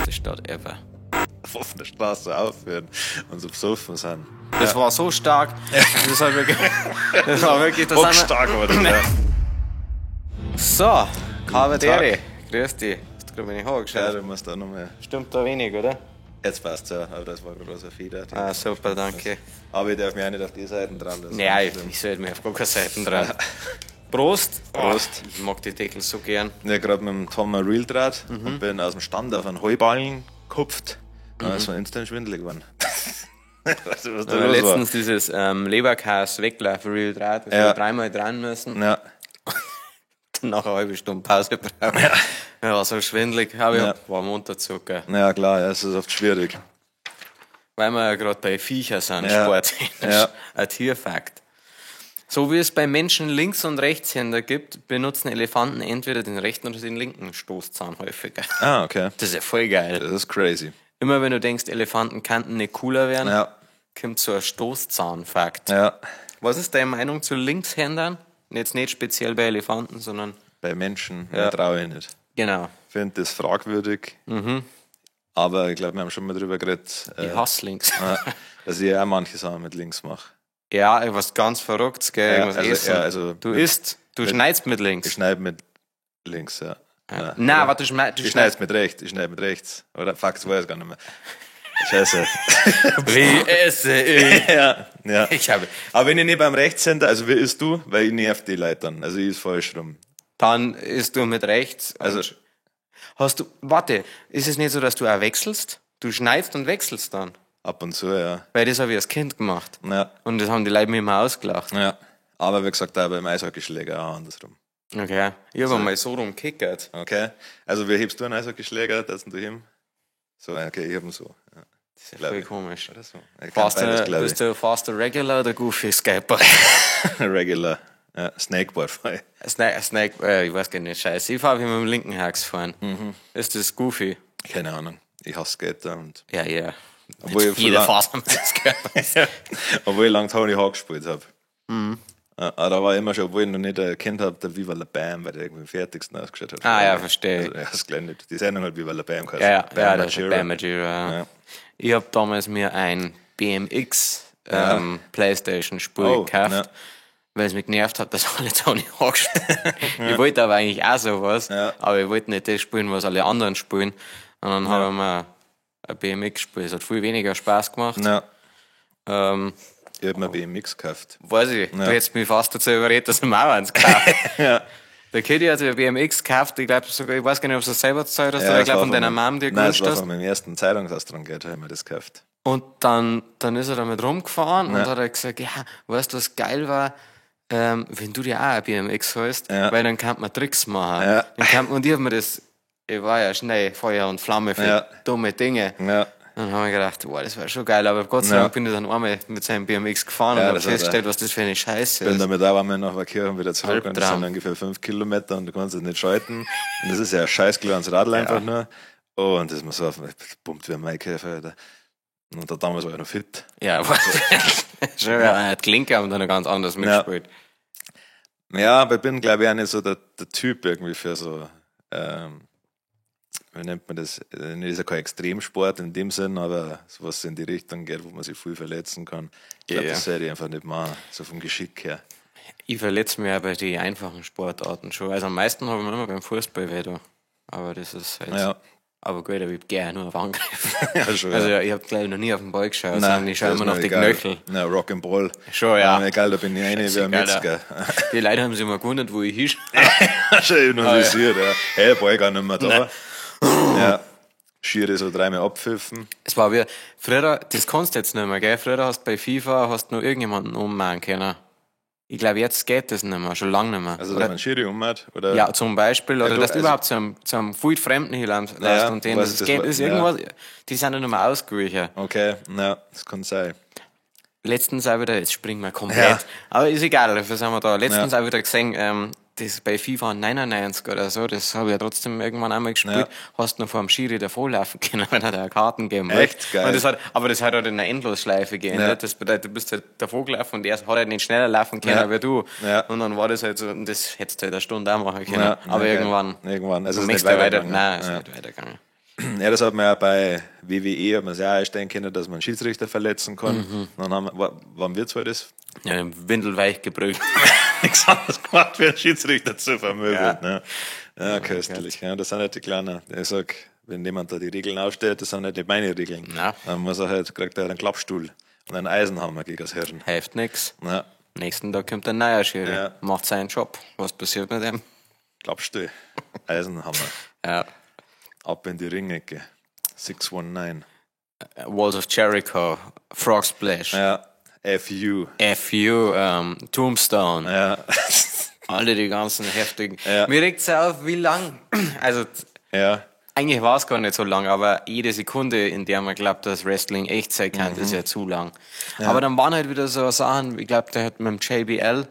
geilste Stadt ever. Auf der Straße aufhören und so besoffen sind. Das war so stark. Das war wirklich das Bock stark, oder? Ja. So, Cavadere. Grüß dich. Hast du gerade meine Haare Ja, geschaut? du musst auch noch mehr. Stimmt da wenig, oder? Jetzt passt ja, aber das war gerade so viel. Ah, super, danke. Aber ich darf mich auch nicht auf die Seiten dran lassen. Nein, ich sollte mir auf gar keine Seiten dran. Prost. Prost. Oh, ich mag die Deckel so gern. Ich habe gerade mit dem Tom ein Reel draht und bin aus dem Stand auf einen Heuballen gekupft. Dann ist mir instant schwindelig geworden. Weißt du, was da los Letztens dieses Leberkas Weglaufen-Reel draht, wir dreimal dran müssen. war? Ja. Nach einer halben Stunde Pause brauchen. Ja, war so schwindelig, aber ja, war am Unterzug. Ja, klar, ja, es ist oft schwierig. Weil wir ja gerade bei Viecher sind, Ja. sporttechnisch. Ja. Ein Tierfakt. So wie es bei Menschen Links- und Rechtshänder gibt, benutzen Elefanten entweder den rechten oder den linken Stoßzahn häufiger. Ah, okay. Das ist ja voll geil. Das ist crazy. Immer wenn du denkst, Elefanten könnten nicht cooler werden, Ja. kommt so ein Stoßzahnfakt. Ja. Was ist deine Meinung zu Linkshändern? Jetzt nicht speziell bei Elefanten, sondern... Bei Menschen traue ich nicht. Genau. Ich finde das fragwürdig. Aber ich glaube, wir haben schon mal drüber geredet, Ich hasse links. dass ich auch manche Sachen mit links mache. Ja, was ganz Verrücktes, gell? Ja, Irgendwas essen. also Du schneidest mit links. Ich schneide mit links, ja. Nein, warte, du Ich schneide schneidest mit rechts. Ich schneide mit rechts. Oder fuck, das weiß ich gar nicht mehr. Scheiße. Wie esse ich? ja. Ich habe. Aber wenn ich nicht beim Rechtshänder, also wie isst du? Weil ich nerv die Leute dann. Also ich ist falsch rum. Dann isst du mit rechts. Also Warte, ist es nicht so, dass du auch wechselst? Du schneidest und wechselst dann. ab und zu, ja. Weil das habe ich als Kind gemacht. Ja. Und das haben die Leute mir immer ausgelacht. Ja. Aber wie gesagt, auch beim Eishockeyschläger auch andersrum. Okay. Ich habe mal so rumgekickert. Okay. Also wie hebst du einen Eishockeyschläger? Das du ihm? So, okay, ich hab ihn so. Ja. Das ist ja voll komisch. Oder so. Ich kann beides, glaub ich. Bist du faster Regular oder Goofy Skateboard? Regular. Ja, Snakeboard voll. Snake, ich weiß gar nicht, scheiße. Ich fahre wie mit dem linken Hax fahren. Ist das Goofy? Keine Ahnung. Ich hasse Skater und Ja. obwohl ich Jeder lang- fährt mit dem Skateboard. obwohl ich lang Tony Hawk gespielt habe. Aber da war immer schon, obwohl ich noch nicht ein Kind habe, der Viva la Bam, weil der irgendwie am fertigsten ausgeschaut hat. Ah, ja, verstehe. Also, ja, das Gelände. Die Sendung hat Viva la Bam geheißen. Ja, Bam das ist Majera. Bam Majera. Ja. Ich habe damals mir ein BMX Playstation-Spiel Oh, gekauft, ja. weil es mich genervt hat, dass alle Tony Hawk spielen. Ich wollte aber eigentlich auch sowas, aber ich wollte nicht das spielen, was alle anderen spielen. Und dann habe ich mir ein BMX gespielt. Es hat viel weniger Spaß gemacht. Ja. Ähm, Ich habe mir BMX gekauft. weiß ich, du hättest mich fast dazu überredet, dass ich mir auch eins kaufe. Ja. Der Kitty hat sich ein BMX gekauft, ich glaube sogar, ich weiß gar nicht, ob du es selber gezahlt hast, oder ich glaube von deiner Mom dir Nein, das gewünscht war hast. von meinem ersten Zeitungsaustrag, habe ich mir das gekauft. Und dann ist er damit rumgefahren und hat er gesagt, ja, weißt du, was geil war? Wenn du dir auch ein BMX holst, weil dann kann man Tricks machen. Ja. Und ich hab mir das, ich war ja schnell Feuer und Flamme für dumme Dinge. Ja. Dann habe ich gedacht, boah, das war schon geil, aber Gott sei Dank bin ich dann einmal mit seinem BMX gefahren und habe das hat festgestellt, was das für eine Scheiße Ich bin ist. damit auch einmal nach der Kirche und wieder zurück und das Albtraum. sind ungefähr 5 Kilometer und du kannst es nicht schalten. Und das ist ja ein scheiß kleines Radl einfach nur. Oh, und das ist mir so pumpt wie ein Maikäfer, Alter. Und damals war ich noch fit. Ja, aber schon, er hat Klinker und dann noch ganz anders mitgespielt. Ja, aber ich bin, glaube ich, auch nicht so der Typ irgendwie für so, wie nennt man das? Das ist ja kein Extremsport in dem Sinn, aber sowas in die Richtung geht, wo man sich viel verletzen kann. Ich glaube, das sollte ich einfach nicht machen, so vom Geschick her. Ich verletze mich ja bei den einfachen Sportarten schon. Also am meisten habe ich mir immer beim Fußball weh da. Aber das ist halt. Ja. Aber gut, ich hab gerne nur auf Angriff. Ja, schon, Also ich habe glaube ich noch nie auf den Ball geschaut, sondern ich schaue das immer ist noch mir die egal. Knöchel. Na, Rock'n'Roll. Schon, ja. Egal, da bin ich eine wie ein Egal, Metzger. Die Leute haben sich immer gewundert, wo ich hinschaue. Schon hypnotisiert, ja. Hey, Ball gar nicht mehr da. Ja. Schiere so 3-mal abpfiffen. Es war wie, früher, das kannst du jetzt nicht mehr, gell? Früher hast du bei FIFA hast du noch irgendjemanden ummachen können. Ich glaube, jetzt geht das nicht mehr, schon lange nicht mehr. Also, Oder, dass man Schiri umhat, oder? ja, zum Beispiel, oder du, dass du also- überhaupt zu einem viel Fremden hinlässt Ja, und denen was das das geht, war- ist ja. irgendwas, die sind ja nicht mehr ausgewichen. Okay, na, das kann sein. Letztens auch wieder, jetzt springen wir komplett, Ja. aber ist egal, dafür sind wir da. Letztens auch wieder gesehen, das bei FIFA 99 oder so, das habe ich ja trotzdem irgendwann einmal gespielt, hast du noch vor dem Schiri davonlaufen können, wenn er da Karten geben will. Echt geil. Und aber das hat halt in einer Endlosschleife geändert. Ja. Das bedeutet, du bist halt davor gelaufen und er hat halt nicht schneller laufen können Ja. wie du. Ja. Und dann war das halt so, und das hättest du halt eine Stunde auch machen können. Ja, aber ja, irgendwann. Irgendwann. Also, Du es ist möchtest nicht ja weiter, weitergegangen. nein, ist Ja. nicht weitergegangen. Ja, das hat man ja bei WWE, hat man sich auch einstellen können, dass man einen Schiedsrichter verletzen kann. Dann wann wird's halt das? Ja, windelweich gebrüllt. Nichts anderes gemacht, wie einen Schiedsrichter zu vermöbeln. Ja, ja köstlich. Ja, das sind halt die Kleinen. Ich sag, wenn jemand da die Regeln aufstellt, das sind nicht meine Regeln. Ja. Dann muss er halt, kriegt er einen Klappstuhl und einen Eisenhammer gegen das Hirn. Hilft nix. Ja. Nächsten Tag kommt ein neuer Schiri. Ja. Macht seinen Job. Was passiert mit dem? Klappstuhl, Eisenhammer. Ja. Ab in die Ringecke. 619. Walls of Jericho, Frog Splash, Ja, FU. Tombstone. Ja. Alle die ganzen heftigen. Ja. Mir regt's auf, wie lang. Also, Ja. eigentlich war es gar nicht so lang, aber jede Sekunde, in der man glaubt, dass Wrestling echt sein kann, ist ja zu lang. Ja. Aber dann waren halt wieder so Sachen, ich glaube, der hat mit dem JBL,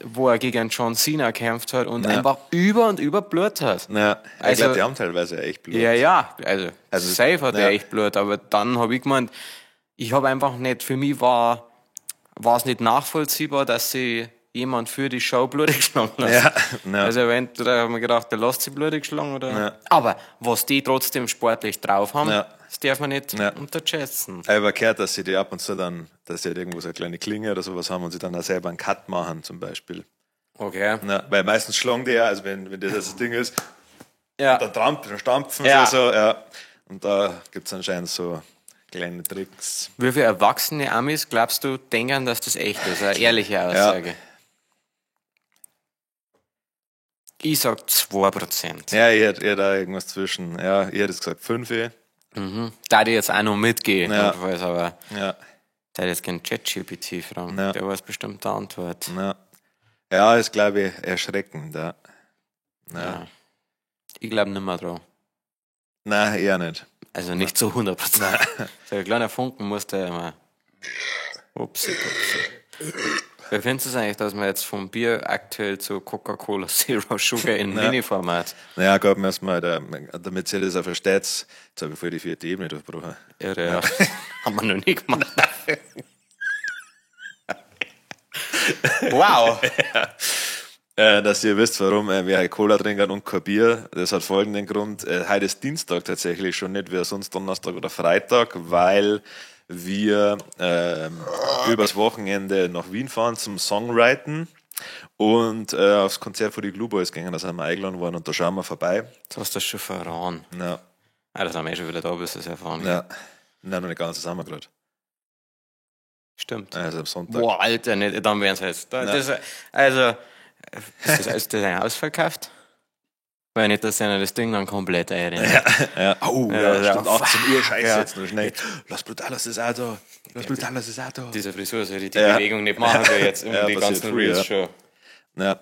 wo er gegen John Cena kämpft hat und einfach über und über Blut hat. Ja, ich Also- glaube, die haben teilweise echt Blut. Ja, also safe hat ja. er echt Blut, aber dann habe ich gemeint, ich habe einfach nicht, für mich war es nicht nachvollziehbar, dass sie jemand für die Show blutig geschlagen hat. Ja, ja. Also entweder haben wir gedacht, der lässt sie blutig schlagen oder... Ja. Aber was die trotzdem sportlich drauf haben, Ja. das darf man nicht Ja. unterschätzen. Ich habe gehört, dass sie die ab und zu dann, dass sie halt irgendwo so eine kleine Klinge oder sowas haben und sie dann auch selber einen Cut machen, zum Beispiel. Okay. Na, weil meistens schlagen die ja, also wenn das Ding ist, Ja. dann trampeln und stampfen Ja. sie so, ja. Und da gibt es anscheinend so kleine Tricks. Wie viele erwachsene Amis, glaubst du, denken, dass das echt ist? Eine ehrliche Aussage. Ich sag 2%. Ja, ich hätte da irgendwas zwischen, ja, ich hätte gesagt 5. Da die jetzt auch noch mitgehen, Ja. jedenfalls, aber Ja, da jetzt kein ChatGPT fragen. Ja. Der weiß bestimmt die Antwort. ja. Ja, ist, glaube ich, erschreckend, ja. Ja. Ich glaube nicht mehr dran. Nein, eher nicht. Also nicht zu 100%. So ein kleiner Funken musste ja immer. Upsi. Wie findest du es eigentlich, dass man jetzt vom Bier aktuell zu Coca-Cola Zero Sugar in Mini-Format? Naja, gab mir erstmal, damit sie das auch versteht, jetzt habe ich voll die 4. Ebene durchbrochen. Irre, ja. Haben wir noch nie gemacht. Wow. Dass ihr wisst, warum wir halt Cola trinken und kein Bier. Das hat folgenden Grund. Heute ist Dienstag tatsächlich schon nicht wie sonst Donnerstag oder Freitag, weil wir übers Wochenende nach Wien fahren zum Songwriten und aufs Konzert von die Glue Boys gingen. Da sind wir eingeladen worden und da schauen wir vorbei. Das hast du schon verraten. Ja, Ah, das haben wir schon wieder da, bis das erfahren. ja. Nein, noch nicht ganz, das haben wir gerade. Stimmt. Also am Sonntag. Boah, Alter, nicht, dann wären es jetzt. Ist das ein ausverkauft? Weil nicht, dass einer das Ding dann komplett einrennt. Ja. Oh, ja, Ja, stimmt, ja. 18 Uhr, scheiße, jetzt noch schnell. Las Brutales ist auch da. Las Brutales ist auch da. Diese Frisur soll die Ja. Bewegung nicht machen, wir jetzt Ja, die passiert ganzen früh, Reels ja. schon. Ja,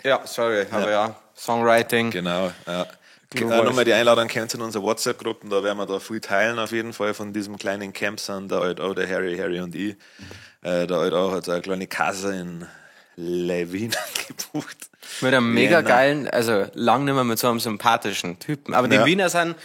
Ja, sorry, aber ja, Songwriting. genau. Ja. Glue Boys. Nochmal die Einladung kennt in unsere WhatsApp-Gruppen, da werden wir da viel teilen auf jeden Fall von diesem kleinen Camp sind, der halt auch der Harry und ich. Der halt auch hat so eine kleine Casa in Levin gebucht. Mit einem mega Vienna. geilen, also lang nicht mehr mit so einem sympathischen Typen. Aber die Ja. Wiener sind,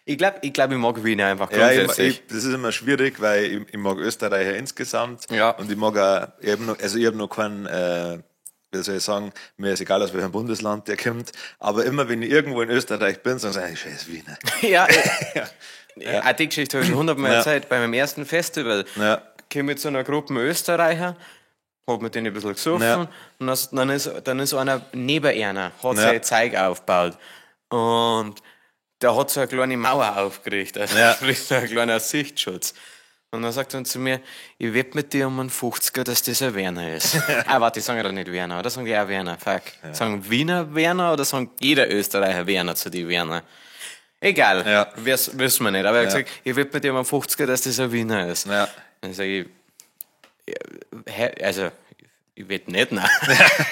ich glaube, ich mag Wiener einfach Ja, grundsätzlich. das ist immer schwierig, weil ich mag Österreicher insgesamt Ja. und ich mag auch, ich habe noch keinen, wie soll ich sagen, mir ist egal, aus welchem Bundesland der kommt, aber immer wenn ich irgendwo in Österreich bin, sagen sie, scheiß Wiener. Ja, ja. Die Geschichte habe ich schon 100-mal Ja. erzählt. Bei meinem ersten Festival Ja, kam ich mit so einer Gruppe Österreicher, hab mit denen ein bisschen gesoffen Ja. und dann ist einer neben einer, hat Ja. sein Zeug aufgebaut und der hat so eine kleine Mauer aufgerichtet, also Ja. sprich so ein kleiner Sichtschutz. Und dann sagt er zu mir, ich wette mit dir um einen 50er, dass das ein Werner ist. Warte, die sagen ja doch nicht Werner, oder sagen die auch Werner? Fuck. Sagen Wiener Werner oder sagen jeder Österreicher Werner zu die Werner? Egal, Ja. wissen wir nicht. Aber er hat gesagt, ich wette mit dir um einen 50er, dass das ein Wiener ist. ja. Dann sage ich, also, ich wette nicht, nein.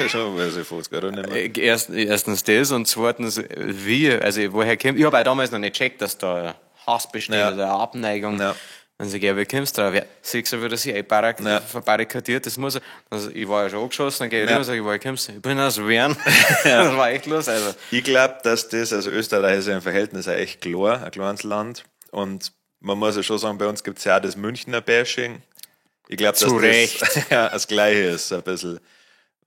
Schon, weil sie 50 Euro nicht mehr. Erstens das und zweitens, wie, also woher kommt, ich habe auch damals noch nicht gecheckt, dass da Hass besteht Ja. oder eine Abneigung. Ja. Dann sag ich, ja, wie kommst du drauf? Ja, siehst du, wie das hier verbarrikadiert, das muss er. Also, ich war ja schon angeschossen, dann gehe ich rüber und sage, woher kommst du? Ich bin aus Wien. Das war echt los, also. Ich glaube, dass das, also Österreich ist ja im Verhältnis auch echt klar, ein kleines Land. Und man muss ja schon sagen, bei uns gibt es ja auch das Münchner Bashing. Ich glaube, dass Zu Recht. das ja, das Gleiche ist, ein bisschen.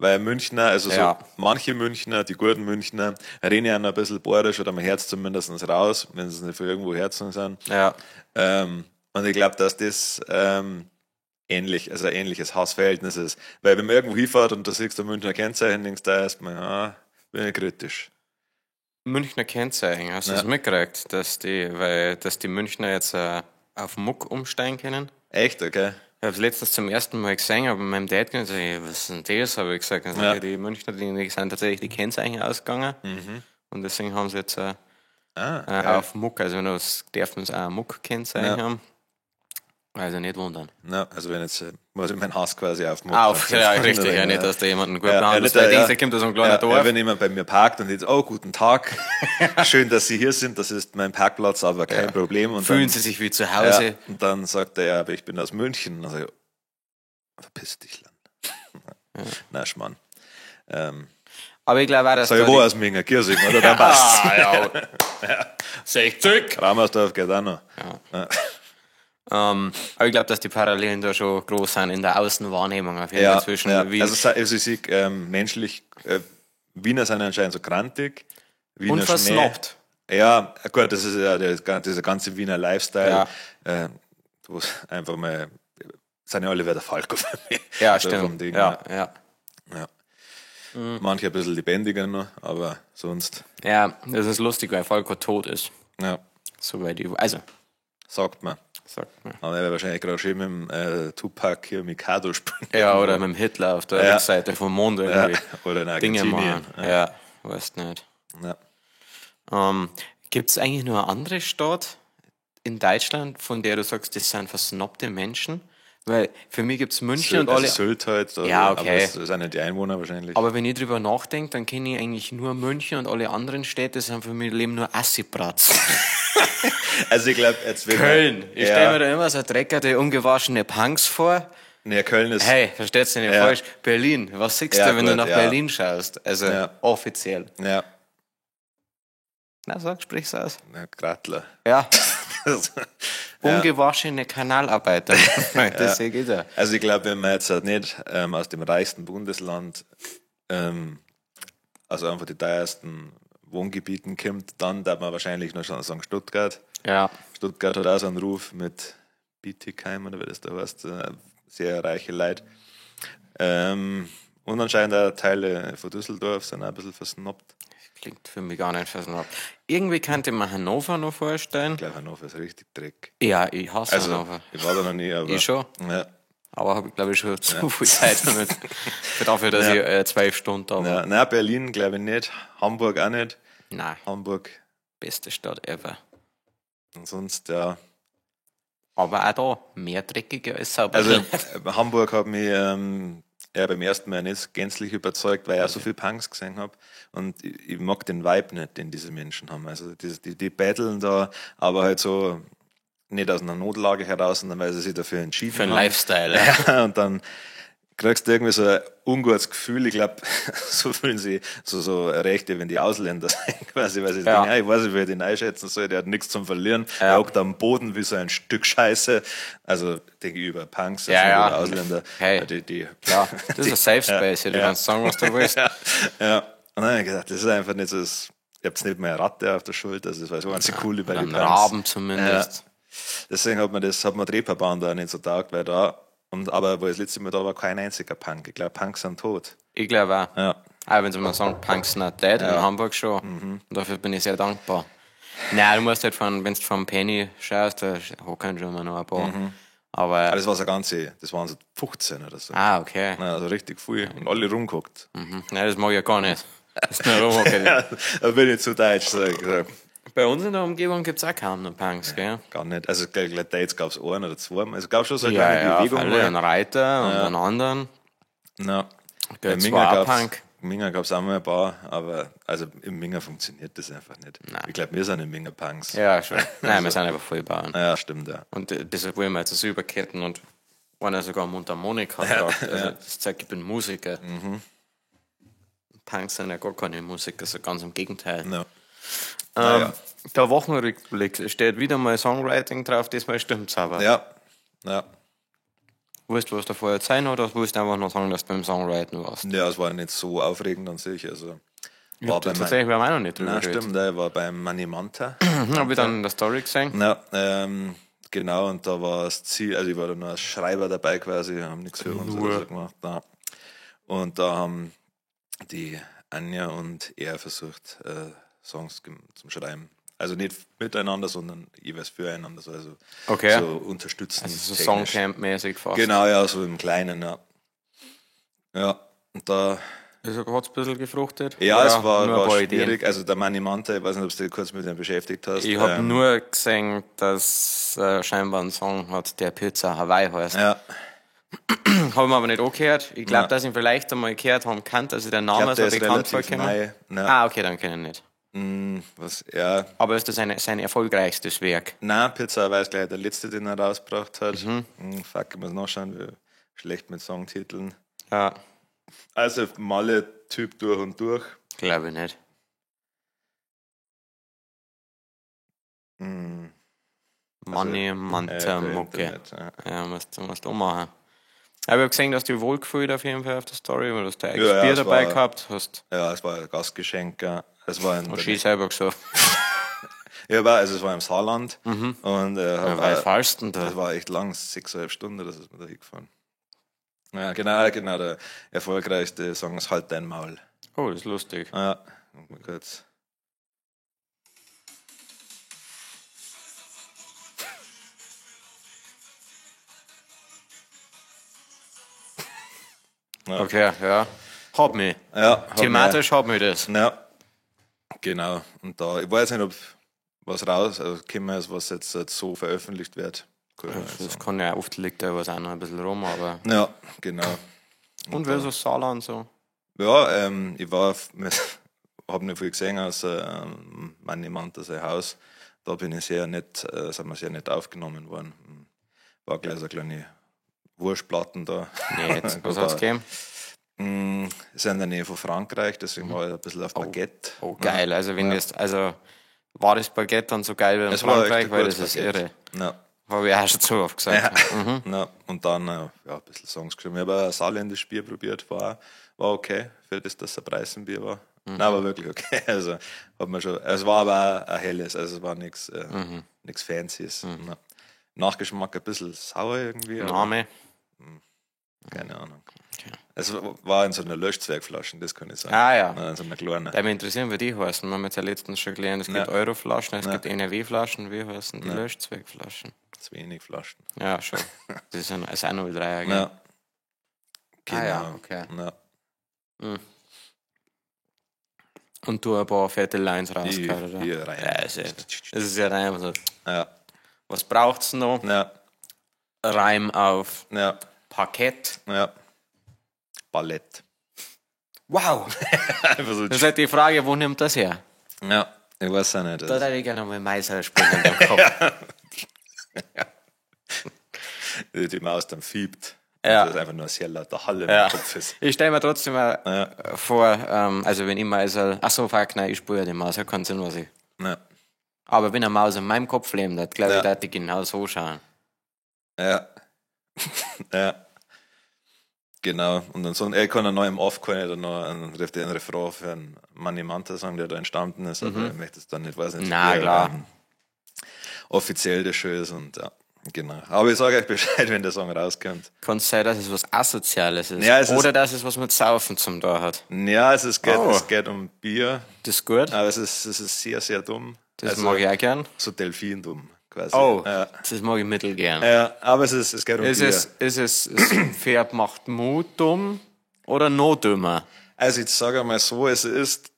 Weil Münchner, also so manche Münchner, die guten Münchner, reden ja noch ein bisschen bayerisch oder am Herz zumindest raus, wenn sie nicht für irgendwo Herzen sind. Ja. Und ich glaube, dass das ähnlich, also ein ähnliches Hassverhältnis ist. Weil wenn man irgendwo hinfährt und da siehst du Münchner Kennzeichen, denkst du erstmal, bin ich kritisch. Münchner Kennzeichen, hast du das mitgekriegt, dass die Münchner jetzt auf Muck umsteigen können? Echt, okay. Ich habe es letztens zum ersten Mal gesehen, aber mit meinem Dad gesagt, was ist denn das? Habe ich gesagt. Also die Münchner, die sind tatsächlich die Kennzeichen ausgegangen. Und deswegen haben sie jetzt auf Muck, also dürfen sie auch ein Muck-Kennzeichen haben. Also nicht wundern. Ja, also wenn jetzt muss ich mein Haus quasi aufmachen. Ja, richtig, ja, nicht, dass da jemanden gut behandelt. Da kommt so ein kleiner Dorf. Ja, wenn jemand bei mir parkt und jetzt, guten Tag, schön, dass Sie hier sind, das ist mein Parkplatz, aber kein Problem. Und fühlen dann, Sie sich wie zu Hause. Ja, und dann sagt er, aber ich bin aus München. Also, verpiss dich, Land. Na, Schmarrn. Aber ich glaube auch, dass ich wo aus Minga, Kirsing, oder? Dann passt ja. 60. Raumersdorf geht auch noch. Ja. Aber ich glaube, dass die Parallelen da schon groß sind in der Außenwahrnehmung auf jeden Fall zwischen Wien. Also ich sehe menschlich, Wiener sind anscheinend so grantig. Wiener und versnobbt. Ja, gut, das ist ja dieser ganze Wiener Lifestyle, wo es einfach mal, sind ja alle wieder der Falco für mich. Ja, also stimmt. Ja. Manche ein bisschen lebendiger noch, aber sonst. Ja, das ist lustig, weil Falco tot ist. Ja. Soweit also. Sagt man. Aber er wird wahrscheinlich gerade schön mit dem Tupac hier Mikado spielen. Ja, oder mit dem Hitler auf der Rückseite vom Mond irgendwie. Oder in Dinge Argentinien. machen. Ja, weißt nicht. Ja. Gibt es eigentlich nur eine andere Stadt in Deutschland, von der du sagst, das sind versnobte Menschen? Weil für mich gibt es München und alle. Sylt halt, ja, okay. Aber das sind nicht die Einwohner wahrscheinlich. Aber wenn ich drüber nachdenke, dann kenne ich eigentlich nur München und alle anderen Städte sind für mich Leben nur Assipratz. Also ich glaube, jetzt wird Köln. Ich stelle mir da immer so dreckerte, ungewaschene Punks vor. Nee, Köln ist. Hey, versteht's nicht falsch. Berlin. Was siehst du, wenn du nach Berlin schaust? Also offiziell. Ja. Na, sag, sprich's aus. Na, Gratler. Ja. Ungewaschene Kanalarbeiter. Das sehe ich da. Also ich glaube, wenn man jetzt halt nicht aus dem reichsten Bundesland, also einfach die teuersten Wohngebieten kommt, dann darf man wahrscheinlich noch schon sagen Stuttgart. Ja. Stuttgart hat auch so einen Ruf mit Bietigheim oder wie das da heißt, sehr reiche Leute. Und anscheinend auch Teile von Düsseldorf sind auch ein bisschen versnobbt. Klingt für mich gar nicht versnobbt. Irgendwie könnte man Hannover noch vorstellen. Ich glaube, Hannover ist richtig Dreck. Ja, ich hasse Hannover. Ich war da noch nie, aber... Ich schon. Ja. Aber habe ich, glaube ich, schon zu viel Zeit damit. Dafür, dass ich 12 Stunden da war. Nein, Berlin glaube ich nicht. Hamburg auch nicht. Nein. Hamburg. Beste Stadt ever. Und sonst, ja. Aber auch da mehr dreckiger als sauber. Also Hamburg hat mich beim ersten Mal nicht gänzlich überzeugt, weil ich auch so viele Punks gesehen habe. Und ich mag den Vibe nicht, den diese Menschen haben. Also die battlen da, aber halt so nicht aus einer Notlage heraus, sondern weil sie sich dafür entschieden haben. Für einen Lifestyle. Ja, und dann kriegst du irgendwie so ein ungutes Gefühl. Ich glaube, so fühlen sie so Rechte, wenn die Ausländer sind, quasi, weil sie denken, ich weiß nicht, wer den einschätzen soll, der hat nichts zum Verlieren. Er hockt am Boden wie so ein Stück Scheiße. Also denke ich über Punks, also über Ausländer. Hey, klar, das ist ein Safe Space, du kannst sagen, was du willst. Ja. Und dann habe ich gedacht, das ist einfach nicht so, ihr habt nicht mehr eine Ratte auf der Schulter, das war so ganz cool bei den Punks. Raben zumindest. Ja. Deswegen hat man die Reeperbahn da nicht so taugt, weil aber wo ich das letzte Mal da war, kein einziger Punk. Ich glaube, Punks sind tot. Ich glaube auch. Ja. Auch wenn sie mal sagen, Punks not dead, in Hamburg schon. Und dafür bin ich sehr dankbar. Nein, du musst halt wenn du vom Penny schaust, da hocken schon mal noch ein paar. Aber das war das waren so 15 oder so. Ah, okay. Ja, also richtig viel. Und alle rumgeguckt. Nein, das mag ich ja gar nicht. Das ist nur rumhocken. Da bin ich zu deutsch, sag ich. Bei uns in der Umgebung gibt es auch kaum noch Punks, gell? Gar nicht. Also jetzt gab es einen oder zwei. Also es gab schon so eine kleine Bewegung. Ja, einen Reiter und einen anderen. Ja. In Minga gab es auch mal ein paar, aber also im Minga funktioniert das einfach nicht. Nein. Ich glaube, wir sind im Minga Punks. Ja, schon. Nein, wir sind einfach Vollbauern. Ja, stimmt, ja. Und deshalb wollen wir jetzt das überketten und einer sogar Mundharmonika sagt. Also das zeigt, ich bin Musiker. Punks sind ja gar keine Musiker, so ganz im Gegenteil. No. Der Wochenrückblick steht wieder mal Songwriting drauf, diesmal stimmt's aber. Ja. Weißt du, was da vorher sein oder willst du einfach nur sagen, dass du beim Songwriting warst? Ja, es war nicht so aufregend an sich. Also, war tatsächlich wir haben auch noch nicht drüber geredet. Stimmt, der war beim Money Manta. Habe ich dann in der Story gesehen. Ja, genau, und da war das Ziel, also ich war da nur als Schreiber dabei quasi, haben nichts für uns oder so gemacht. Ja. Und da haben die Anja und er versucht, Songs zum Schreiben. Also nicht miteinander, sondern jeweils füreinander, also so unterstützen. Also so Songcamp-mäßig fast. Genau, ja, so im Kleinen, ja. Ja, und da... Also hat es ein bisschen gefruchtet? Ja, es war schwierig. Also der Manni Mante, ich weiß nicht, ob du dich kurz mit ihm beschäftigt hast. Ich habe nur gesehen, dass scheinbar ein Song hat, der Pizza Hawaii heißt. Ja. Habe ich mir aber nicht angehört. Ich glaube, dass ich ihn vielleicht einmal gehört haben kann, dass ich den Namen so bekannt vorkomme. Ah, okay, dann kenne ich nicht. Was, ja. Aber ist das sein erfolgreichstes Werk? Nein, Pizza Hawaii ist gleich der letzte, den er rausgebracht hat. Fuck, ich muss nachschauen, wie schlecht mit Songtiteln. Ja. Also Malle-Typ durch und durch. Glaube ich nicht. Money, Manta, Mucke. Ja, musst du machen. Aber ich habe gesehen, dass du wohlgefühlt auf jeden Fall auf der Story, weil du hast da ein Bier dabei gehabt hast. Ja, es war ein Gastgeschenk. Ja. Es war und ich selber gesagt. Ja, also es war im Saarland. Und weit fallst du da? Das war echt lang, 6,5 Stunden, das ist mir da hingefahren. Ja, genau, der erfolgreichste Song ist Halt dein Maul. Oh, das ist lustig. Ja, mal kurz. Ja. Okay, ja. Hab mich. Ja, thematisch hab mich das. Ja, genau. Und da, ich weiß nicht, ob was rauskommen ist, was jetzt so veröffentlicht wird. Das kann ja oft liegt da was auch noch ein bisschen rum, aber. Ja, genau. Und wie ist das Saarland so? Ja, ich habe nicht viel gesehen aus Manni Manta sein Haus. Da bin ich sind wir sehr nett aufgenommen worden. War gleich so eine kleine Wurstplatten da. Nicht. Was hat's gegeben? Ist in der Nähe von Frankreich, deswegen war ich ein bisschen auf Baguette. Oh, geil. Also war das Baguette dann so geil wie in Frankreich, weil das ist irre. Ja. Habe ich auch schon so oft gesagt. Ja. Ja. Und dann ein bisschen Songs geschrieben. Ich habe ein saarländisches Bier probiert, war okay, für das ein Preisenbier war. Nein, war wirklich okay. Also hat man schon. Es war aber auch ein helles, also es war nichts Fancyes. Ja. Nachgeschmack ein bisschen sauer irgendwie. Name? Keine Ahnung. Okay. Es war in so einer Löschzwergflasche, das kann ich sagen. Ah ja. In so einer kleinen. Da mich interessieren, wie die heißen. Wir haben jetzt ja letztens schon gelernt, es gibt Euroflaschen, es gibt NRW-Flaschen, wie heißen die Löschzwergflaschen? Zu wenig Flaschen. Ja, schon. Das ist ein 03er, gell? Ja. Genau. Ah ja, okay. Ja. Und du ein paar fette Lines rausgehört, oder? Ja, rein. Ja, das ist ja rein. So. Ja. Was braucht's noch? Ja. Reim auf Parkett. Ja. Ballett. Wow! Das ist halt die Frage, wo nimmt das her? Ja, ich weiß auch nicht. Da hätte ich gerne mal Meiser springen im Kopf. Die Maus dann fiebt. Ja. Das ist einfach nur ein sehr lauter Halle im Kopf ist. Ich stelle mir trotzdem mal vor, also wenn ich Meiser, nein, ich spüre die Maus, ja keinen Sinn, was ich. Ja. Aber wenn eine Maus in meinem Kopf lebt, glaube ich, dass die genau so schauen. Ja. Ja. Genau. Und dann so, kann er noch im Off dann noch einen Refrain für einen Money Manta sagen, der da entstanden ist, aber ich möchte es dann nicht, weiß nicht. Na klar. Offiziell das schön ist und ja. Genau. Aber ich sage euch Bescheid, wenn der Song rauskommt. Kann es sein, dass es was Asoziales ist? Ja, oder dass es was mit Saufen zum da hat? Ja, es geht um Bier. Das ist gut. Aber es ist sehr, sehr dumm. Das mag ich auch gern. So Delfin-dumm quasi. Oh, das mag ich mittelgern. Ja, aber es geht um Bier. Ist es Pferd macht Mut dumm oder noch dümmer? Also ich sage mal so, es ist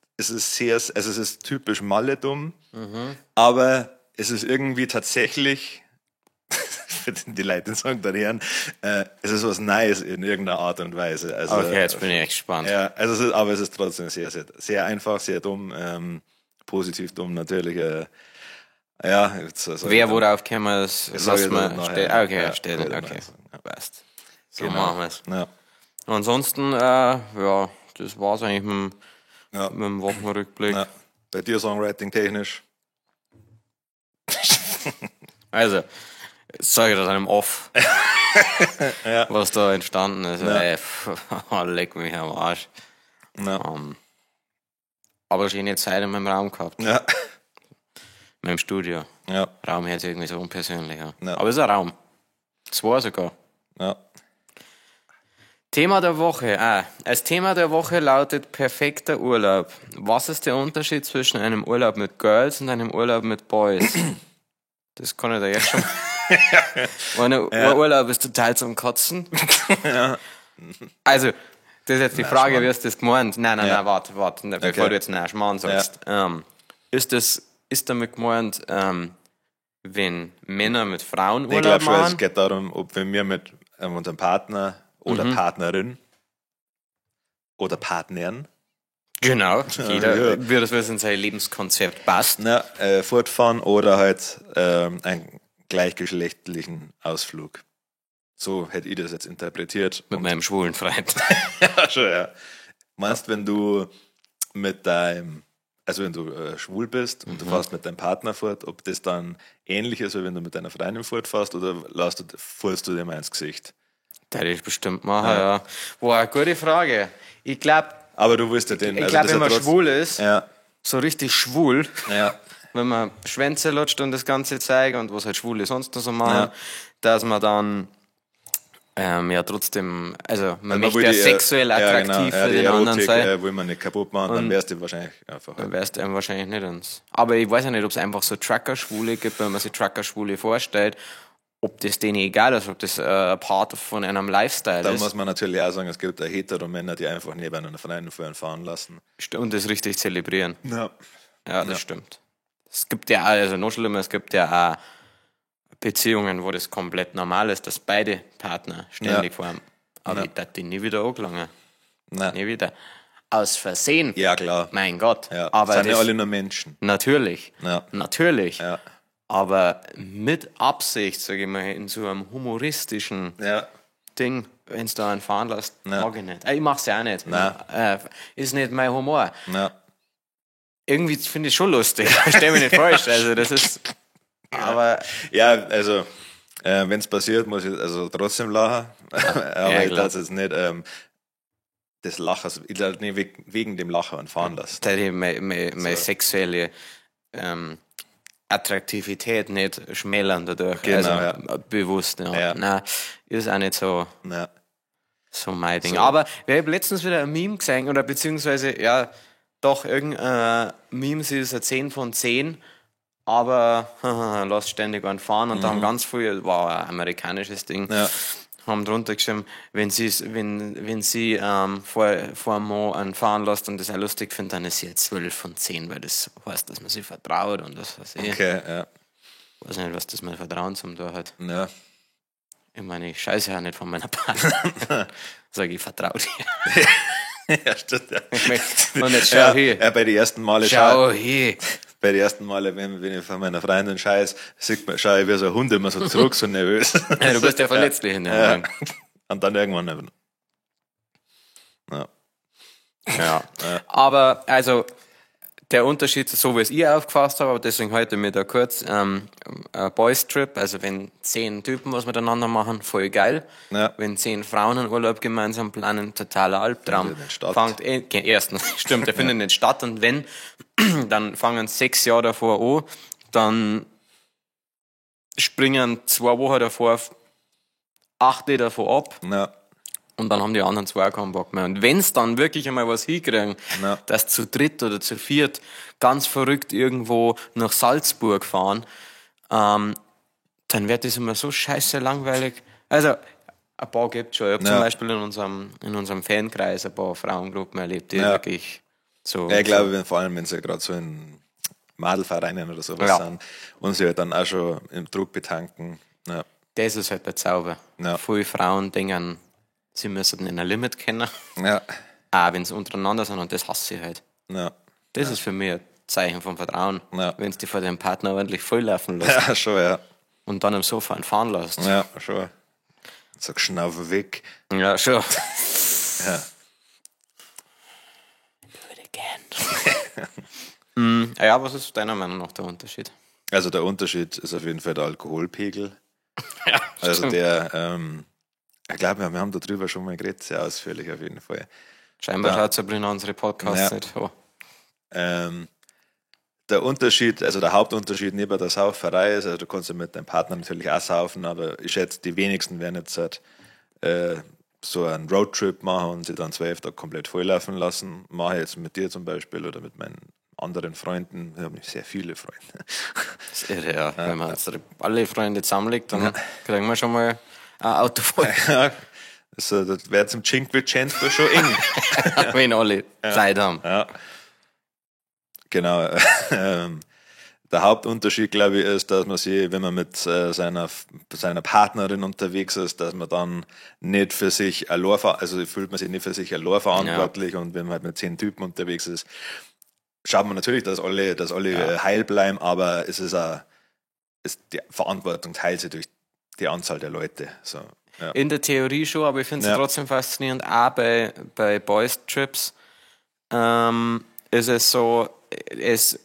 typisch Malle dumm, aber es ist irgendwie tatsächlich für die Leute, die sagen da hören, es ist was Neues in irgendeiner Art und Weise. Also, okay, jetzt bin ich echt gespannt. Ja, also aber es ist trotzdem sehr, sehr, sehr einfach, sehr dumm, positiv dumm natürlich. Wer worauf käme es, was man stellt? Okay, stellen, okay. Passt. So machen wir es. Ja. Ansonsten, das war's eigentlich mit dem Wochenrückblick. Ja. Bei dir Songwriting technisch? Also, sage ich das einem Off. was da entstanden ist. Ey, leck mich am Arsch. Aber schöne Zeit in meinem Raum gehabt. Ja. In meinem Studio. Ja. Raum hört sich irgendwie so unpersönlich an. Ja. Aber es ist ein Raum. 2 sogar. Ja. Thema der Woche. Als Thema der Woche lautet perfekter Urlaub. Was ist der Unterschied zwischen einem Urlaub mit Girls und einem Urlaub mit Boys? Das kann ich da jetzt schon. Ein Urlaub ist total zum Kotzen. Ja. Also, das ist jetzt die Frage, wie hast du das gemeint? Nein, warte, bevor du jetzt einen Schmarrn sagst. Ja. Ist damit gemeint, wenn Männer mit Frauen Urlaub machen? Es geht darum, ob wir mit unserem Partner oder Partnerin oder Partnern. Genau, jeder wie das in sein Lebenskonzept passt. Fortfahren oder halt einen gleichgeschlechtlichen Ausflug. So hätte ich das jetzt interpretiert. Mit meinem schwulen Freund. Ja, schon, ja. Meinst, wenn du mit deinem, also wenn du schwul bist und du fährst mit deinem Partner fort, ob das dann ähnlich ist, wie wenn du mit deiner Freundin fortfährst oder fährst du dir mal ins Gesicht? Das ist bestimmt machen, ja. Boah, gute Frage. Ich glaube, aber du willst ja den. Ich glaube, wenn man schwul ist, so richtig schwul, wenn man Schwänze lutscht und das ganze zeigt und was halt Schwule sonst noch so machen, dass man dann trotzdem, also man möchte ja sexuell attraktiv für den anderen sein. Will man nicht kaputt machen, dann wärst du wahrscheinlich einfach. Dann wärst du wahrscheinlich nicht uns. Aber ich weiß ja nicht, ob es einfach so Trucker-Schwule gibt, wenn man sich Trucker-Schwule vorstellt, ob das denen egal ist, ob das ein Part von einem Lifestyle ist. Da muss man natürlich auch sagen, es gibt auch Hetero-Männer, die einfach neben einer Freundin fahren lassen. Und das richtig zelebrieren. Ja, das stimmt. Es gibt ja auch, also noch schlimmer, es gibt ja auch Beziehungen, wo das komplett normal ist, dass beide Partner ständig fahren. Aber ich dachte, die nie wieder angelangen. Nein. Nie wieder. Aus Versehen. Ja, klar. Mein Gott. Ja. Aber sind ja alle nur Menschen. Natürlich. Ja. Natürlich. Ja. Aber mit Absicht, sage ich mal, in so einem humoristischen Ding, wenn es da einen fahren lässt, mag ich nicht. Ich mach's ja auch nicht. Ist nicht mein Humor. Ja. Irgendwie finde ich es schon lustig. Stell mich nicht falsch. Also das ist. Aber. Ja, also wenn es passiert, muss ich also trotzdem lachen. Aber ich lasse es nicht des Lachers, ich lasse nicht wegen dem Lachen fahren lassen. Da ich meine sexuelle Attraktivität nicht schmälern dadurch. Genau, bewusst. Ja. Nein, ist auch nicht so, so mein Ding. So. Aber wir haben letztens wieder ein Meme gesehen, oder beziehungsweise, irgendein Meme, sie ist ein 10 von 10, aber lass ständig einen fahren und da haben ganz viele, war ein amerikanisches Ding, haben drunter geschrieben, wenn sie vor einem Mann einen fahren lässt und das auch lustig findet, dann ist sie jetzt 12 von 10, weil das heißt, dass man sie vertraut und das was Okay, ja. Ich weiß nicht, was das mit Vertrauen zum Tor hat. Ja. Ich meine, ich scheiße ja nicht von meiner Partnerin. Sag ich, vertraue dir. Ja, stimmt, ja. Und jetzt schau hier. Ja, bei den ersten Male schau hier. Bei den ersten Male, wenn ich von meiner Freundin scheiße, schaue ich wie so ein Hund immer so zurück, so nervös. Ja, du bist ja verletzlich in der Und dann irgendwann eben. Ja. Aber, also, der Unterschied, so wie es ich aufgefasst habe, aber deswegen heute mir da kurz, Boys Trip, also wenn 10 Typen was miteinander machen, voll geil. Ja. Wenn 10 Frauen einen Urlaub gemeinsam planen, totaler Albtraum. Erstens, stimmt, der findet nicht statt, und wenn, dann fangen 6 Jahre davor an, dann springen 2 Wochen davor 8 davon ab. Ja. Und dann haben die anderen 2 keinen Bock mehr. Und wenn es dann wirklich einmal was hinkriegen, dass zu dritt oder zu viert ganz verrückt irgendwo nach Salzburg fahren, dann wird das immer so scheiße langweilig. Also, ein paar gibt es schon. Ich habe zum Beispiel in unserem Fankreis ein paar Frauengruppen erlebt, die wirklich so. Ja, ich glaube, vor allem, wenn sie gerade so in Madelvereinen oder sowas sind und sie halt dann auch schon im Druck betanken. Ja. Das ist halt der Zauber. Ja. Viele Frauen denken, sie müssen in ein Limit kennen. Ja. Auch wenn sie untereinander sind, und das hasse ich halt. Ja. Das ist für mich ein Zeichen von Vertrauen. Ja. Wenn du dich vor deinem Partner ordentlich volllaufen lässt. Ja, schon, ja. Und dann am Sofa fahren lässt. Ja, schon. Sag Schnaufe weg. Ja, schon. Ja. Do it again. Ja, was ist deiner Meinung nach der Unterschied? Also der Unterschied ist auf jeden Fall der Alkoholpegel. Ja, Also der, ich glaube, wir haben darüber schon mal geredet, sehr ausführlich auf jeden Fall. Scheinbar schaut Sabrina unsere Podcasts nicht. Oh. Der Unterschied, also der Hauptunterschied neben der Sauferei ist, also du kannst ja mit deinem Partner natürlich auch saufen, aber ich schätze, die wenigsten werden jetzt halt, so einen Roadtrip machen und sich dann 12 Tage komplett volllaufen lassen. Mache ich jetzt mit dir zum Beispiel oder mit meinen anderen Freunden. Wir haben sehr viele Freunde. Das ist irre, ja. Wenn man jetzt alle Freunde zusammenlegt, dann kriegen wir schon mal ein Auto voll. Ja, also, das wäre zum Cinquecento schon eng. Wenn alle Zeit haben. Ja. Genau. Der Hauptunterschied, glaube ich, ist, dass man sich, wenn man mit seiner Partnerin unterwegs ist, dass man dann nicht für sich allein, also fühlt man sich nicht für sich allein verantwortlich, und wenn man halt mit 10 Typen unterwegs ist, schaut man natürlich, dass alle heil bleiben, aber es ist die Verantwortung teilt sich durch die Anzahl der Leute. So, ja. In der Theorie schon, aber ich finde es trotzdem faszinierend, auch bei Boys-Trips ist es so, es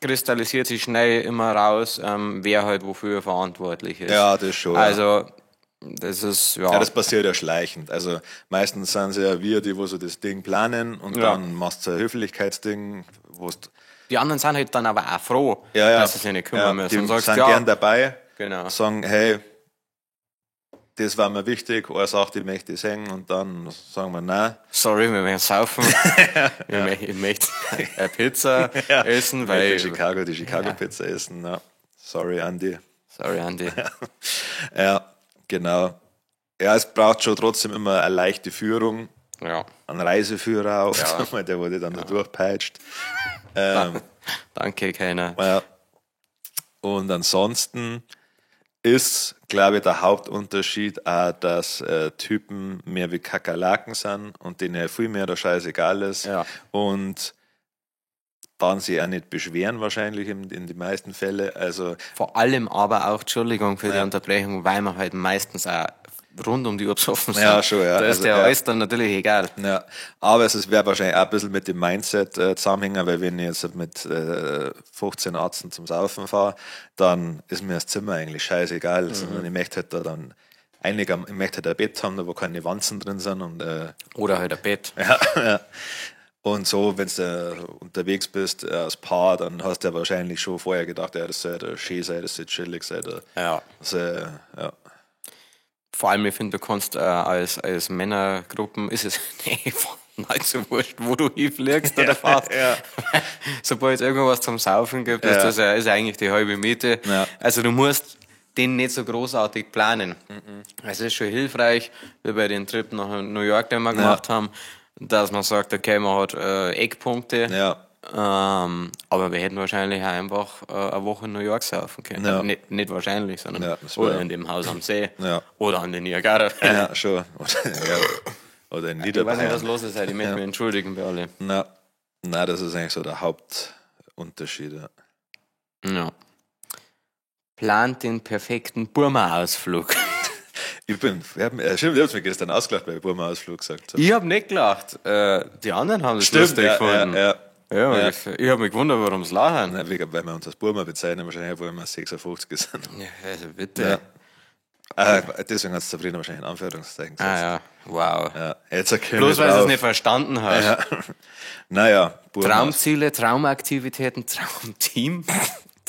kristallisiert sich schnell immer raus, wer halt wofür verantwortlich ist. Ja, das schon. Also, das ist, ja, das passiert ja schleichend. Also, meistens sind es ja wir, die wo so das Ding planen, und dann machst du ein Höflichkeitsding, die anderen sind halt dann aber auch froh, dass sie sich nicht kümmern müssen. Die und sagst, sind gern dabei, genau. Sagen, hey, das war mir wichtig, er sagt, ich möchte singen, und dann sagen wir, nein. Sorry, wir möchten saufen. Ich möchte eine Pizza essen, weil... Die Chicago-Pizza essen, ja. Sorry, Andy. Ja, genau. Ja, es braucht schon trotzdem immer eine leichte Führung. Ja. Ein Reiseführer auch, der wurde dann da durchpeitscht. Danke, keiner. Ja. Und ansonsten ist, glaube ich, der Hauptunterschied auch, dass Typen mehr wie Kakerlaken sind und denen ja viel mehr der Scheiß egal ist. Ja. Und dann sie auch nicht beschweren, wahrscheinlich in den meisten Fällen. Also, vor allem aber auch, Entschuldigung für die Unterbrechung, weil man halt meistens auch rund um die Uhr besoffen sind. Ja, schon, ja. Da ist der alles dann natürlich egal. Ja, aber es wäre wahrscheinlich auch ein bisschen mit dem Mindset zusammenhängen, weil wenn ich jetzt mit 15 Arzten zum Saufen fahre, dann ist mir das Zimmer eigentlich scheißegal. Sondern ich möchte halt da dann ich möchte halt ein Bett haben, wo keine Wanzen drin sind. Und, oder halt ein Bett. Ja. Und so, wenn du unterwegs bist als Paar, dann hast du ja wahrscheinlich schon vorher gedacht, ja, das soll schön sein, das soll chillig sein. Ja. Vor allem, ich finde, du kannst als Männergruppen, ist es nicht so wurscht, wo du hinfliegst oder fährst. Sobald es irgendwas zum Saufen gibt, ist das ist eigentlich die halbe Miete. Ja. Also du musst den nicht so großartig planen. Es ist schon hilfreich, wie bei den Trip nach New York, den wir gemacht haben, dass man sagt, okay, man hat Eckpunkte. Ja. Aber wir hätten wahrscheinlich auch einfach eine Woche in New York saufen können. Ja. Nicht wahrscheinlich, sondern oder in dem Haus am See oder an den Niagara. Ja, schon. Oder in Niederbayern. Ich weiß nicht, was los ist, ich möchte mich entschuldigen bei alle. Nein, das ist eigentlich so der Hauptunterschied. Ja. Plant den perfekten Burma-Ausflug. Stimmt, ich hab's mir gestern ausgelacht, weil ich Burma-Ausflug gesagt habe. Ich hab nicht gelacht. Die anderen haben das lustig gefunden. Ja. Ich habe mich gewundert, warum sie lachen. Weil wir uns als Burma bezeichnen, wahrscheinlich, weil wir 56 sind. Ja, also bitte. Deswegen hat es Sabrina wahrscheinlich in Anführungszeichen gesagt. Ah ja, wow. Ja, jetzt bloß weil sie es nicht verstanden hat. Ja. Naja, Burma. Traumziele, Traumaktivitäten, Traumteam.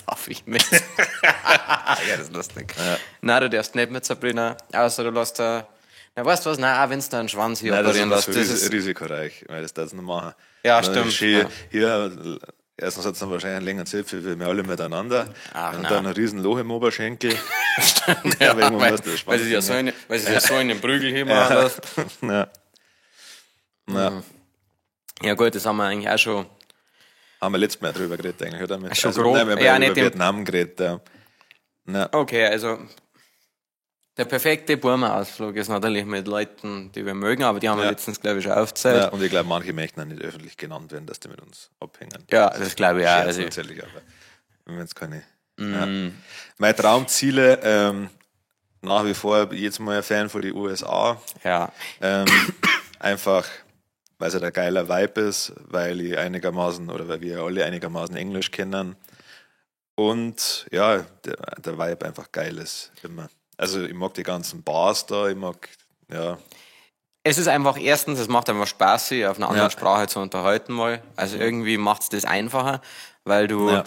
Darf ich mit? Ja, das ist lustig. Ja. Nein, du darfst nicht mit, Sabrina, außer du lässt da... Na, weißt du was? Nein, wenn du da einen Schwanz hier operieren lässt. Das ist risikoreich, weil das nicht machen. Ja, stimmt. Hier, erstens hat es dann wahrscheinlich einen längeren Zipfel für wir alle miteinander. Und dann ein riesen Loch im Oberschenkel. Stimmt, ja, weil sie ja so in den Prügel hier machen lässt. Ja gut, das haben wir eigentlich auch schon... Haben wir letztes Mal drüber geredet eigentlich, oder? Schon grob. Nein, wir haben über Vietnam geredet. Okay, also der perfekte Burma-Ausflug ist natürlich mit Leuten, die wir mögen, aber die haben wir letztens, glaube ich, schon aufgezeigt. Ja, und ich glaube, manche möchten auch nicht öffentlich genannt werden, dass die mit uns abhängen. Ja, das glaube ich auch. Also, natürlich, aber wenn es keine... Meine Traumziele, nach wie vor jetzt mal ein Fan von den USA. Ja. Einfach... weil es halt ein geiler Vibe ist, weil wir alle einigermaßen Englisch kennen und ja, der Vibe einfach geil ist, immer. Also ich mag die ganzen Bars da, ich mag, ja. Es ist einfach, erstens, es macht einfach Spaß, sich auf einer anderen Sprache zu unterhalten mal. Also irgendwie macht's das einfacher, weil du,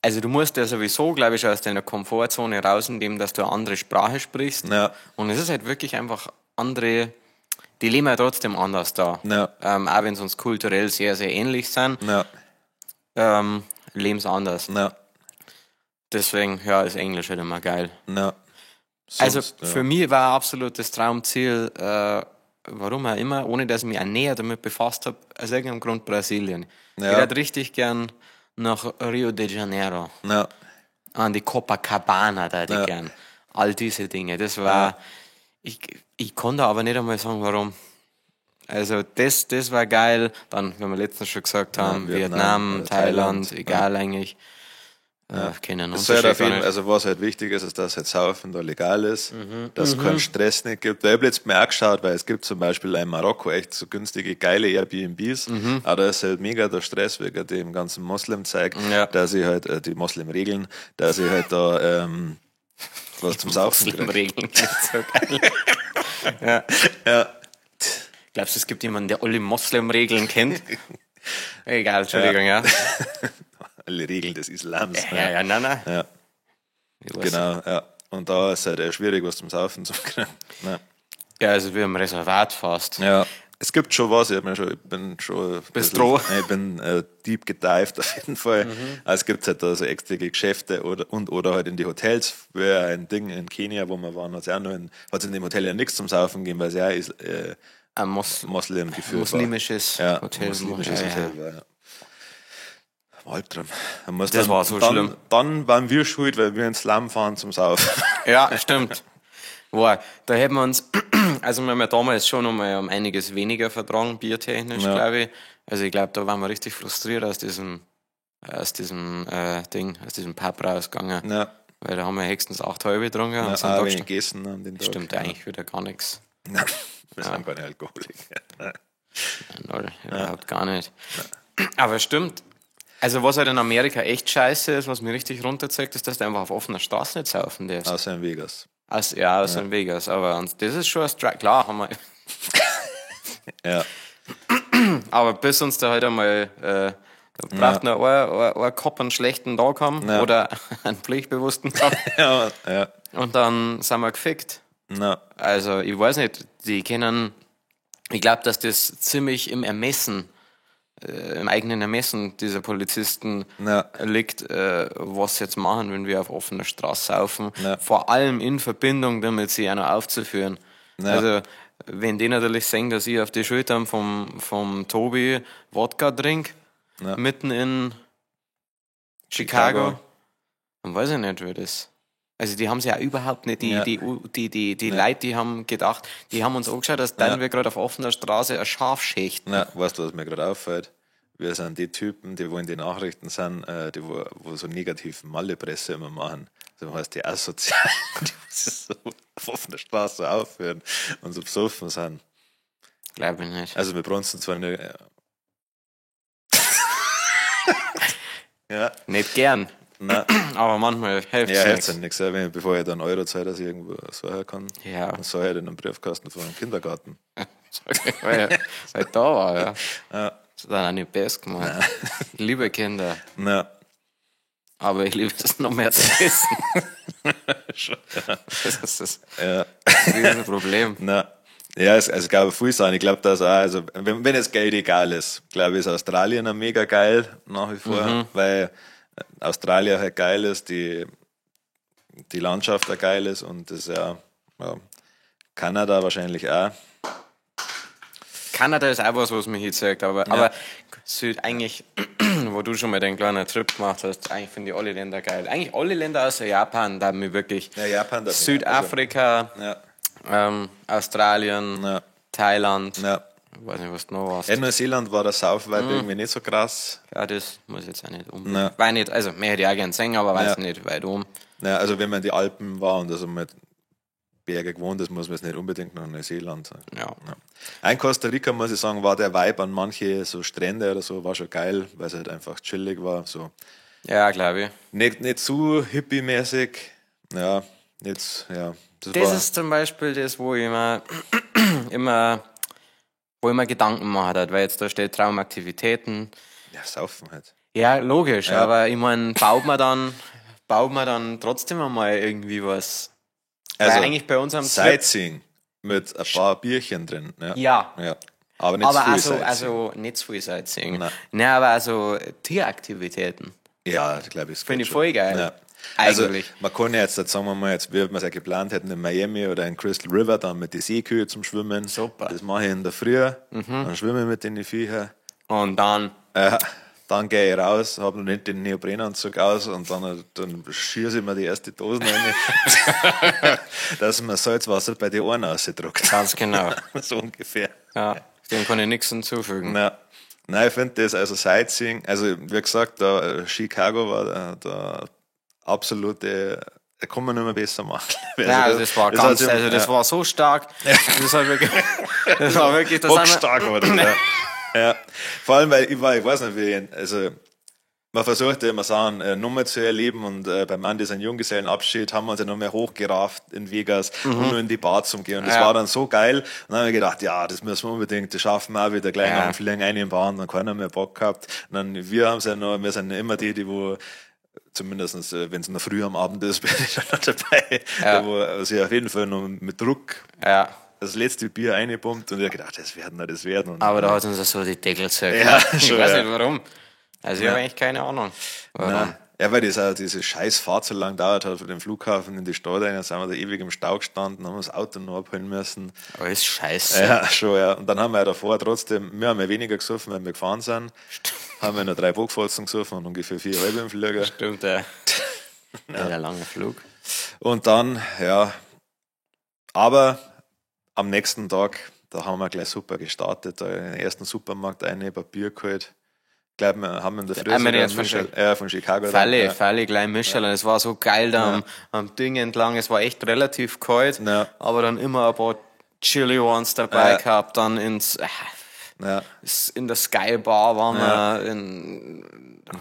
also du musst ja sowieso, glaube ich, aus deiner Komfortzone raus, indem dass du eine andere Sprache sprichst. Ja. Und es ist halt wirklich einfach andere, die leben ja trotzdem anders da. Ja. Auch wenn sie uns kulturell sehr, sehr ähnlich sind, leben sie anders. Ja. Deswegen, ja, ist Englisch halt immer geil. Ja. Sonst, also für mich war ein absolutes Traumziel, warum auch immer, ohne dass ich mich auch näher damit befasst habe, aus irgendeinem Grund Brasilien. Ich hätte richtig gern nach Rio de Janeiro. Ja. An die Copacabana da hätte ich gern. All diese Dinge. Das war, ich konnte aber nicht einmal sagen, warum. Also das war geil. Dann, wie wir letztens schon gesagt haben, Vietnam, Thailand, egal eigentlich. Keinen Unterschied halt also was halt wichtig ist, dass halt Saufen da legal ist, dass es keinen Stress nicht gibt. Weil ich habe jetzt mir auch geschaut, weil es gibt zum Beispiel in Marokko echt so günstige, geile Airbnbs, aber da ist halt mega der Stress wegen dem ganzen Moslem-Zeug, dass ich halt, die Moslem-Regeln, dass ich halt da was zum Saufen kriege. Moslem-Regeln, so geil. ja. Glaubst du, es gibt jemanden, der alle Moslem-Regeln kennt? Egal, Entschuldigung, ja. Alle Regeln des Islams. Nein. Ja. Genau, ja. Und da ist halt schwierig, was zum Saufen zu kriegen. Ja, also wie im Reservat fast. Ja. Es gibt schon was, ich bin schon ich bin deep gedived auf jeden Fall. Also es gibt halt da so extra Geschäfte oder halt in die Hotels. Wäre ein Ding in Kenia, wo wir waren, hat es in dem Hotel ja nichts zum Saufen gegeben, weil es ja ist ein Moslem geführt muslimisches Hotel. Muslimisches Hotel war, ja. Albtraum. Das war so schlimm. Dann waren wir schuld, weil wir ins Slum fahren zum Saufen. Ja, stimmt. Wow, da hätten wir uns, also wir haben ja damals schon einmal um einiges weniger vertragen, biertechnisch, glaube ich. Also ich glaube, da waren wir richtig frustriert aus diesem Pub rausgegangen. Ja. Weil da haben wir höchstens 8 halbe getrunken. Ja, und wenig gegessen an den Tag. Stimmt eigentlich wieder gar nichts. Ja, wir sind keine Alkoholiker. Null, überhaupt gar nicht. Aber stimmt. Also was halt in Amerika echt scheiße ist, was mir richtig runterzieht, ist, dass du einfach auf offener Straße nicht saufen darfst. Außer in Vegas. Außer in Vegas. Aber das ist schon ein Strike. Klar, haben wir. Ja. Aber bis uns da halt einmal braucht noch ein Kopf einen schlechten Tag haben oder einen pflichtbewussten Tag. Ja. Und dann sind wir gefickt. Ja. Also ich weiß nicht, ich glaube, dass das ziemlich im eigenen Ermessen dieser Polizisten liegt, was sie jetzt machen, wenn wir auf offener Straße saufen. Ja. Vor allem in Verbindung damit, sie auch noch aufzuführen. Ja. Also, wenn die natürlich sehen, dass ich auf die Schultern vom Tobi Wodka trinke, mitten in Chicago, dann weiß ich nicht, wie das. Also die haben sie ja überhaupt nicht, die Leute, die haben gedacht, die haben uns angeschaut, dass dann wir gerade auf offener Straße ein Schaf schächten. Weißt du, was mir gerade auffällt? Wir sind die Typen, die wo in den Nachrichten sind, die wo so negativ Malle-Presse immer machen. So heißt die Asozialen, die so auf offener Straße aufhören und so besoffen sind. Glaube ich nicht. Also wir bronzen zwar nicht. Nicht gern. Nein. Aber manchmal hilft es ja nichts. Bevor ich dann Euro Zeit, dass ich irgendwo so kann, dann soll ich in einem Briefkasten von einem Kindergarten. weil da war, ja. Das hat dann auch nicht besser gemacht. Liebe Kinder. Aber ich liebe es noch mehr zu essen. Das ist das Problem. Ja, es gab viel sein. Ich glaube, dass auch, also, wenn jetzt Geld egal ist, glaube ich, ist Australien auch mega geil nach wie vor, weil Australien halt geil ist, die Landschaft auch geil ist und das Kanada wahrscheinlich auch. Kanada ist auch was mich jetzt sagt, aber eigentlich, wo du schon mal den kleinen Trip gemacht hast, eigentlich finde ich alle Länder geil. Eigentlich alle Länder außer Japan, da mir wirklich Japan, Südafrika, Australien, Thailand, ich weiß nicht, was du noch warst. In Neuseeland war der Saufvibe irgendwie nicht so krass. Ja, das muss ich jetzt auch nicht unbedingt. Weil nicht, also mehr hätte ich auch gerne singen, aber weiß nicht weit um. Ja, also wenn man in die Alpen war und also mit Berge gewohnt ist, muss man es nicht unbedingt nach Neuseeland sein. Ja. In Costa Rica, muss ich sagen, war der Vibe an manche so Strände oder so, war schon geil, weil es halt einfach chillig war. So. Ja, glaube ich. Nicht zu hippie-mäßig, Jetzt, ja. Das ist zum Beispiel das, wo ich immer Gedanken mache, weil jetzt da steht Traumaktivitäten. Ja, saufen halt. Ja, logisch, aber ich meine, baut man dann trotzdem einmal irgendwie was. Also, weil eigentlich bei uns am Sightseeing mit ein paar Bierchen drin. Ja. Aber nicht aber zu viel also, Sightseeing. also nicht zu viel Sightseeing. Nein, aber also Tieraktivitäten. Ja, glaube ich. Finde ich voll geil. Ja. Eigentlich. Also, man kann ja jetzt, sagen wir mal, jetzt, wie wir es ja geplant hätten, in Miami oder in Crystal River, dann mit den Seekühe zum Schwimmen. Super. Das mache ich in der Früh, dann schwimme ich mit den Viechern. Und dann. Dann gehe ich raus, habe noch nicht den Neoprenanzug aus und dann schieße ich mir die erste Dose rein, dass man Salzwasser bei den Ohren rausdruckt. Ganz genau. So ungefähr. Ja, dem kann ich nichts hinzufügen. Nein, ich finde das, also Sightseeing, also wie gesagt, da Chicago war der absolute, da kann man nicht mehr besser machen. Ja, also das war war so stark. Das war wirklich, das stark war das, ja. Vor allem, weil ich weiß nicht, also man versucht ja immer Sachen nochmal zu erleben und beim Andi seinen Junggesellenabschied haben wir uns ja noch mehr hochgerafft in Vegas, um nur in die Bar zu gehen. Und das war dann so geil. Und dann haben wir gedacht, ja, das müssen wir unbedingt, das schaffen wir auch wieder gleich nach dem Fliegen eine in Bahn, dann keiner mehr Bock gehabt. Und dann, wir sind immer die wo zumindest wenn es noch früh am Abend ist, bin ich schon noch dabei, wo sich auf jeden Fall noch mit Druck das letzte Bier reingepumpt und ich habe gedacht, das werden. Und aber da hat uns das so die Deckel zerrt. Ja, ich weiß nicht warum. Also ich habe eigentlich keine Ahnung. Ja, weil diese scheiß Fahrt so lang dauert hat von dem Flughafen in die Stadt rein, dann sind wir da ewig im Stau gestanden, haben das Auto noch abholen müssen. Alles scheiße. Ja, schon, ja. Und dann haben wir ja davor trotzdem, wir haben ja weniger gesoffen, wenn wir gefahren sind. Haben wir noch 3 Bogfalzen gesoffen und ungefähr 4,5 im Flieger. Stimmt, ja. Der lange Flug. Und dann, aber am nächsten Tag, da haben wir gleich super gestartet, da in den ersten Supermarkt ein Bier geholt. Ich glaube, wir haben in der Früh von Chicago. Falle, gleich Michelin. Es war so geil da am Ding entlang. Es war echt relativ kalt, aber dann immer ein paar Chili Ones dabei gehabt. Dann in der Sky Bar waren wir. Und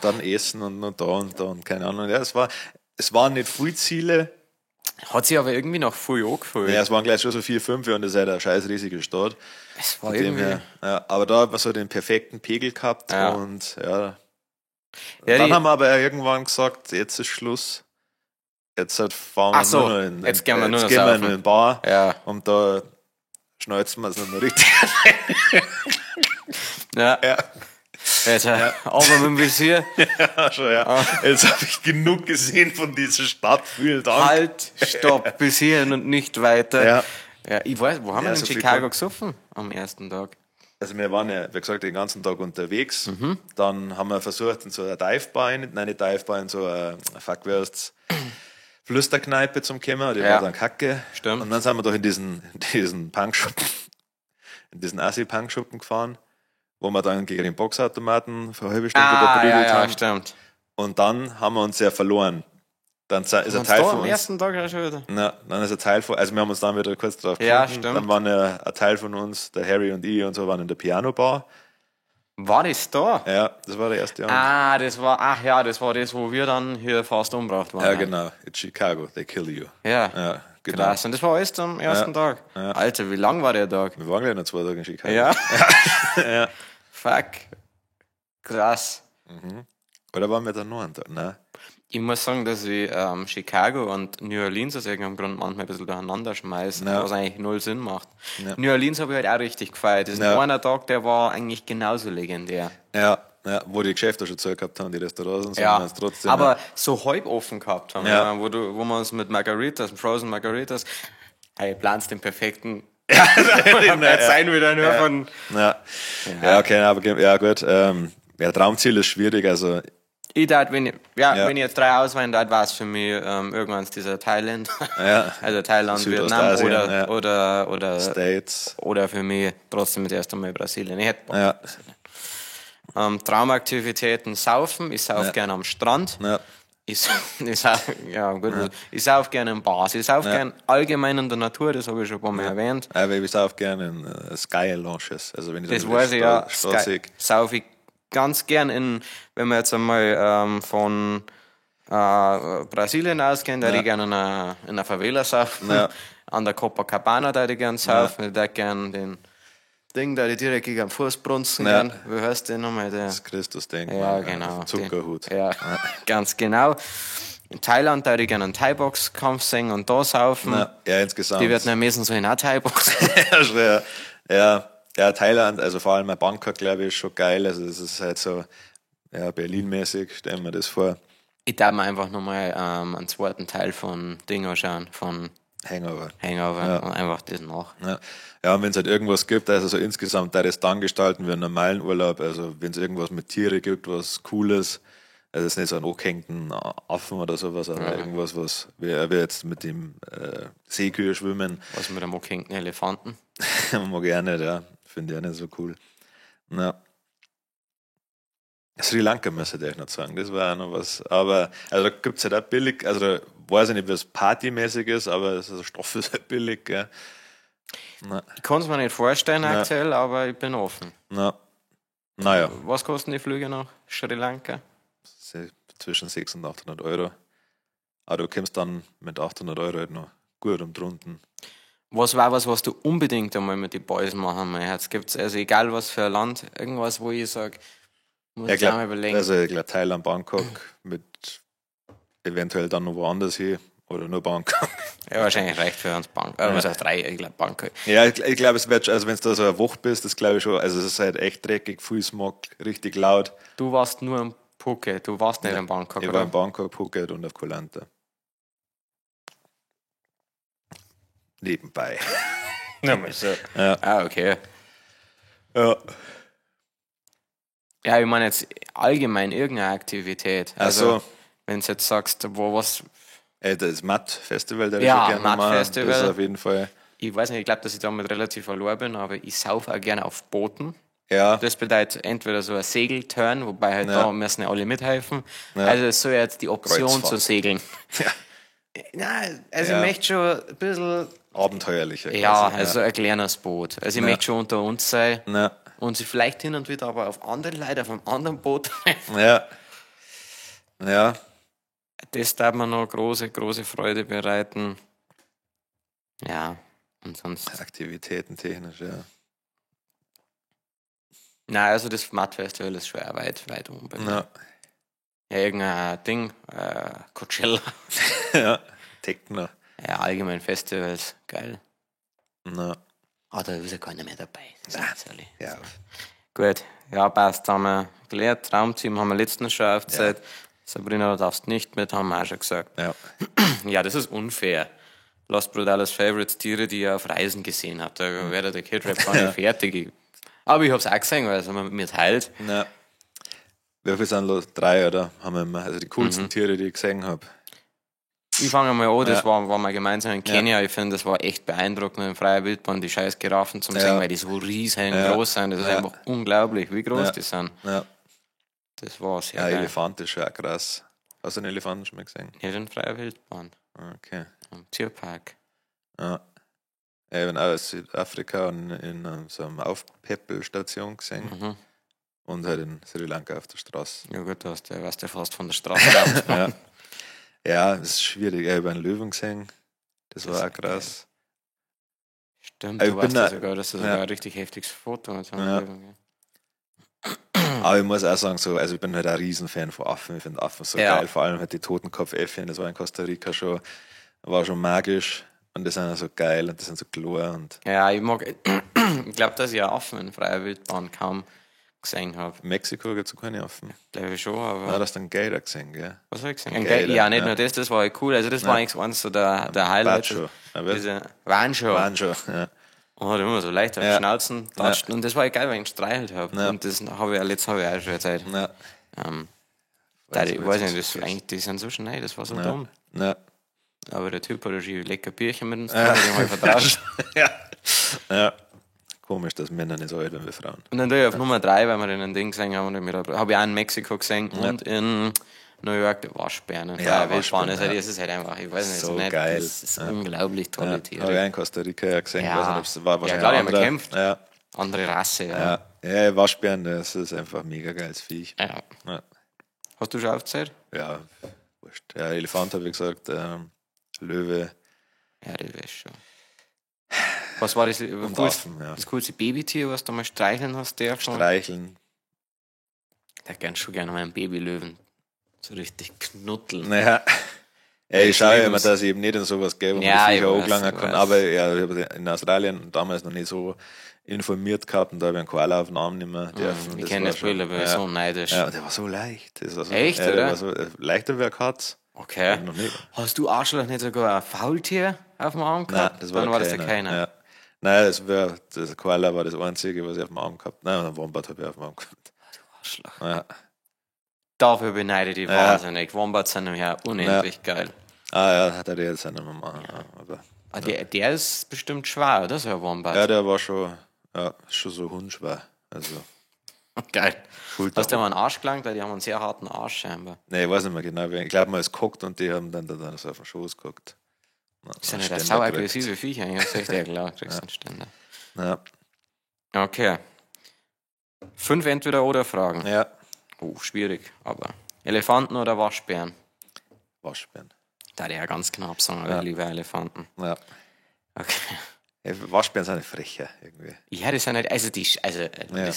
dann essen und da und keine Ahnung. Ja, es waren nicht viele Ziele. Hat sich aber irgendwie noch voll angefühlt. Ja, es waren gleich schon so 4, 5 und das ist halt eine scheiß riesige Stadt. Es war irgendwie... aber da hat man so den perfekten Pegel gehabt und dann haben wir aber irgendwann gesagt, jetzt ist Schluss. Jetzt fahren wir nur noch jetzt gehen wir nur noch in den Bar und da schneuzen wir es noch richtig. Aber mit dem Visier. Ja, schon, Jetzt habe ich genug gesehen von dieser Stadt. Vielen Dank. Halt, stopp, bis hierhin und nicht weiter. Ja, ich weiß, wo haben wir in Chicago gesoffen am ersten Tag? Also wir waren ja, wie gesagt, den ganzen Tag unterwegs. Dann haben wir versucht, in so eine Divebar, in so eine Flüsterkneipe zum kommen. Die war dann kacke. Stimmt. Und dann sind wir doch in diesen Punkschuppen, in diesen Assi-Punkschuppen gefahren, wo wir dann gegen den Boxautomaten für eine halbe Stunde geprügelt haben. Stimmt. Und dann haben wir uns ja verloren. Dann ist ein Teil von uns. Am ersten Tag schon wieder. Dann ist ein Teil von, also wir haben uns dann wieder kurz drauf gefunden. Stimmt. Dann waren ein Teil von uns, der Harry und ich und so, waren in der Piano-Bar. War das da? Ja, das war der erste Abend. Das war das, wo wir dann hier fast umgebracht waren. Ja, genau. In Chicago, they kill you. Ja, genau. Krass. Und das war alles am ersten Tag. Ja. Alter, wie lang war der Tag? Wir waren gleich noch 2 Tage in Chicago. Ja. Fuck. Krass. Oder waren wir dann noch einen Tag? Nein. Ich muss sagen, dass ich Chicago und New Orleans aus irgendeinem Grund manchmal ein bisschen durcheinander schmeiße, was eigentlich null Sinn macht. Ja. New Orleans habe ich halt auch richtig gefeiert. Diesen einen Tag, der war eigentlich genauso legendär. Ja, wo die Geschäfte schon zu gehabt haben, die Restaurants und so. Trotzdem, aber so halb offen gehabt haben, wo wir uns mit Margaritas, Frozen Margaritas, planst den perfekten sein wieder nur von... Okay, aber gut. Traumziel ist schwierig, also... Ich dachte, wenn ich jetzt 3 auswählen darf, war es für mich irgendwann dieser Thailand. Also Thailand, Vietnam oder States. Oder für mich trotzdem das erste Mal Brasilien. Ich hätte Bock. Traumaktivitäten, saufen. Ich sauf gerne am Strand. Ich sauf gerne in Bars. Ich sauf gerne allgemein in der Natur, das habe ich schon ein paar Mal erwähnt. Aber ich sauf gerne in Sky Lounges. Also wenn ich das weiß ich, sauf ich ganz gern wenn wir jetzt einmal von Brasilien ausgehen, da ich gerne in einer Favela saufen. Ja. An der Copacabana da ich gerne saufen. Ich da gerne den Ding, da ich direkt gegen den Fuß brunzen kann. Wie heißt der nochmal? Das Christus-Ding. Ja, genau. Zuckerhut. Ja, ganz genau. In Thailand da ich gerne einen Thai-Box-Kampf singen und da saufen. Ja, insgesamt. Die wird nicht müssen so in einer Thai-Box. Ja, schwer. Ja, Thailand, also vor allem Bangkok, glaube ich, ist schon geil. Also das ist halt so Berlin-mäßig, stellen wir das vor. Ich darf mir einfach nochmal einen zweiten Teil von Ding anschauen, von Hangover. Und einfach das nach. Ja, und wenn es halt irgendwas gibt, also so insgesamt, da das dann gestalten wir einen normalen Urlaub, also wenn es irgendwas mit Tiere gibt, was Cooles, also es ist nicht so ein angehängten Affen oder sowas, aber irgendwas, was wir jetzt mit dem Seekühe schwimmen. Was mit einem angehängten Elefanten? Mag ich auch nicht, ja. Finde ich auch nicht so cool. Sri Lanka müsste ich noch sagen, das war auch noch was. Aber also da gibt es halt auch billig, also da weiß ich nicht, wie es partymäßig ist, aber also Stoff ist halt billig, gell. Ich kann es mir nicht vorstellen aktuell, aber ich bin offen. Naja. Was kosten die Flüge nach Sri Lanka? Zwischen 600 und 800 Euro. Aber du kommst dann mit 800 Euro halt noch gut und drunten. Was war was du unbedingt einmal mit den Boys machen möchtest? Gibt es, also egal was für ein Land, irgendwas, wo ich sage, muss ich mal überlegen. Also ich glaube Thailand, Bangkok, mit eventuell dann noch woanders hin oder nur Bangkok. Ja, wahrscheinlich reicht für uns Bangkok. Was heißt 3? Ich glaube Bangkok. Ja, ich glaube, es wird, also wenn du da so eine Woche bist, das glaube ich schon, also es ist halt echt dreckig, viel Smog, richtig laut. Du warst nur in Phuket, du warst nicht in Bangkok, Ich war in Bangkok, Phuket und auf Koh Lanta. Nebenbei. Nochmal so. Okay. Ja. Ja, ich meine jetzt allgemein irgendeine Aktivität. Also, wenn du jetzt sagst, wo was. Das Matt-Festival, der ja, ich gerne Matt-Festival. Das ist auf jeden Fall. Ich weiß nicht, ich glaube, dass ich damit relativ verloren bin, aber ich saufe auch gerne auf Booten. Ja. Das bedeutet entweder so ein Segelturn, wobei halt da müssen ja alle mithelfen. Also es soll jetzt die Option Kreuzfahrt. zu segeln. Nein, also ich möchte schon ein bisschen abenteuerlicher. Ja, also ein kleines Boot. Also ich möchte schon unter uns sein und sich vielleicht hin und wieder aber auf andere Leute auf einem anderen Boot treffen. Ja. Das darf mir noch große Freude bereiten. Ja, und sonst. Aktivitäten technisch, ja. Nein, also das Matt-Festival ist schon weit um bei mir. Ja, irgendein Ding, Coachella. Ja, Techno. Ja, allgemein Festivals, geil. Na. Ah, da ist ja keiner mehr dabei. Ja. Gut, ja, passt. Haben wir gelehrt. Traumteam haben wir letztens schon aufgezeigt. Sabrina, du darfst nicht mit, haben wir auch schon gesagt. Ja. Ja, das ist unfair. Lost Brutales Favorites, Tiere, die ihr auf Reisen gesehen habt. Da wäre der Kid Rap gar nicht fertig. Aber ich hab's auch gesehen, weil es mit mir teilt. Ja. Wie viel sind los? 3, oder? Haben wir immer, also die coolsten Tiere, die ich gesehen habe. Ich fange mal an, das war mal gemeinsam in Kenia. Ich finde, das war echt beeindruckend in freier Wildbahn, die scheiß Giraffen zum sehen, weil die so riesengroß sind. Das ist einfach unglaublich, wie groß die sind. Ja. Das war sehr geil. geil. Elefant ist schon auch krass. Hast du einen Elefanten schon mal gesehen? Nicht in freier Wildbahn. Okay. Im Tierpark. Ja. Ich bin auch in Südafrika und in so einer Aufpäppelstation gesehen. Und halt in Sri Lanka auf der Straße. Ja gut, du warst ja fast von der Straße. Ja, das ist schwierig. Ich habe einen Löwen gesehen. Das war auch krass. Stimmt, du weißt ja sogar, dass du sogar ein richtig heftiges Foto mit einem Löwen. Aber ich muss auch sagen, so, also ich bin halt ein Riesenfan von Affen. Ich finde Affen so geil. Vor allem halt die Totenkopfäffchen, das war in Costa Rica schon, war schon magisch. Und die sind auch so geil und die sind so klar. Und ja, ich glaube, dass ich Affen in freier Wildbahn kaum gesehen habe. In Mexiko gibt es keine Affen. Glaube ich schon, aber. Ja, du hast einen Gator gesehen, gell? Was habe ich gesehen? Ja, nicht nur das war halt cool. Also, das war eigentlich eins so der Highlight. Wancho. Ja. Und hat immer so leicht auf die Schnauzen tatscht. Und das war geil, weil ich gestreichelt habe. Und das habe ich auch schon erzählt. Ich weiß nicht, die sind so schnell, das war so dumm. Ja. Aber der Typ hat ein lecker Bierchen mit uns drin, den habe ich vertraut. Ja. Komisch, dass Männer nicht so alt werden wie Frauen. Und dann tue ich auf Nummer 3, weil wir den ein Ding gesehen haben. Habe ich auch in Mexiko gesehen und in New York die Waschbären. Wildbahn. Das ist halt einfach, ich weiß nicht, so nicht, geil. Das ist unglaublich tolle Tiere. Habe ich auch in Costa Rica gesehen. Ja, weiß nicht, war klar, die haben gekämpft. Ja. Andere Rasse, Ja, Waschbären, das ist einfach ein mega geiles Viech. Ja. Hast du schon aufgezählt? Ja, wurscht. Ja, Elefant habe ich gesagt, Löwe. Ja, das ist schon. Was war das, Affen, ja. das coolste Babytier, was du mal streicheln hast? Streicheln. Ich hätte schon gerne mal einen Babylöwen. So richtig knuddeln. Naja. Ja, ich schaue immer, dass ich eben nicht in sowas gehe, wo man die Viecher angelangen kann. Aber ja, ich habe in Australien damals noch nicht so informiert gehabt und da habe ich einen Koala auf den Arm nicht mehr dürfen. Ich kenne das Spiel, aber so neidisch. Ja, der war so leicht. Das war so, echt, ja, oder? War so, leichter wie eine Katz. Okay. Hast du Arschloch nicht sogar ein Faultier auf dem Arm gehabt? Nein, das war dann war das ja keiner. Ja. Nein, das Koala war das Einzige, was ich auf dem Arm gehabt habe. Nein, ein Wombat habe ich auf dem Arm gehabt. Du Arschloch. Ja. Dafür beneide ich die wahnsinnig. Wombats sind ja unendlich geil. Ja, hat er jetzt nicht mehr machen. Ja. Aber der ist bestimmt schwer, oder? So ein Wombat. Ja, der war schon so hundschwer. Also. Geil. Hast du mal einen Arsch gelangt? Weil die haben einen sehr harten Arsch scheinbar. Nee, ich weiß nicht mehr genau. Ich glaube, man ist geguckt und die haben dann so auf den Schoß geguckt. Das sind ja das sau aggressive Viecher. Ich hab's echt klar, kriegst einen Ständer. Ja. Okay. 5 Entweder-oder-Fragen. Ja. Schwierig, aber Elefanten oder Waschbären? Waschbären. Da hätte ich ja ganz knapp sagen, aber ich liebe Elefanten. Ja. Okay. Ja, Waschbären sind frecher irgendwie. Ja, die sind halt, das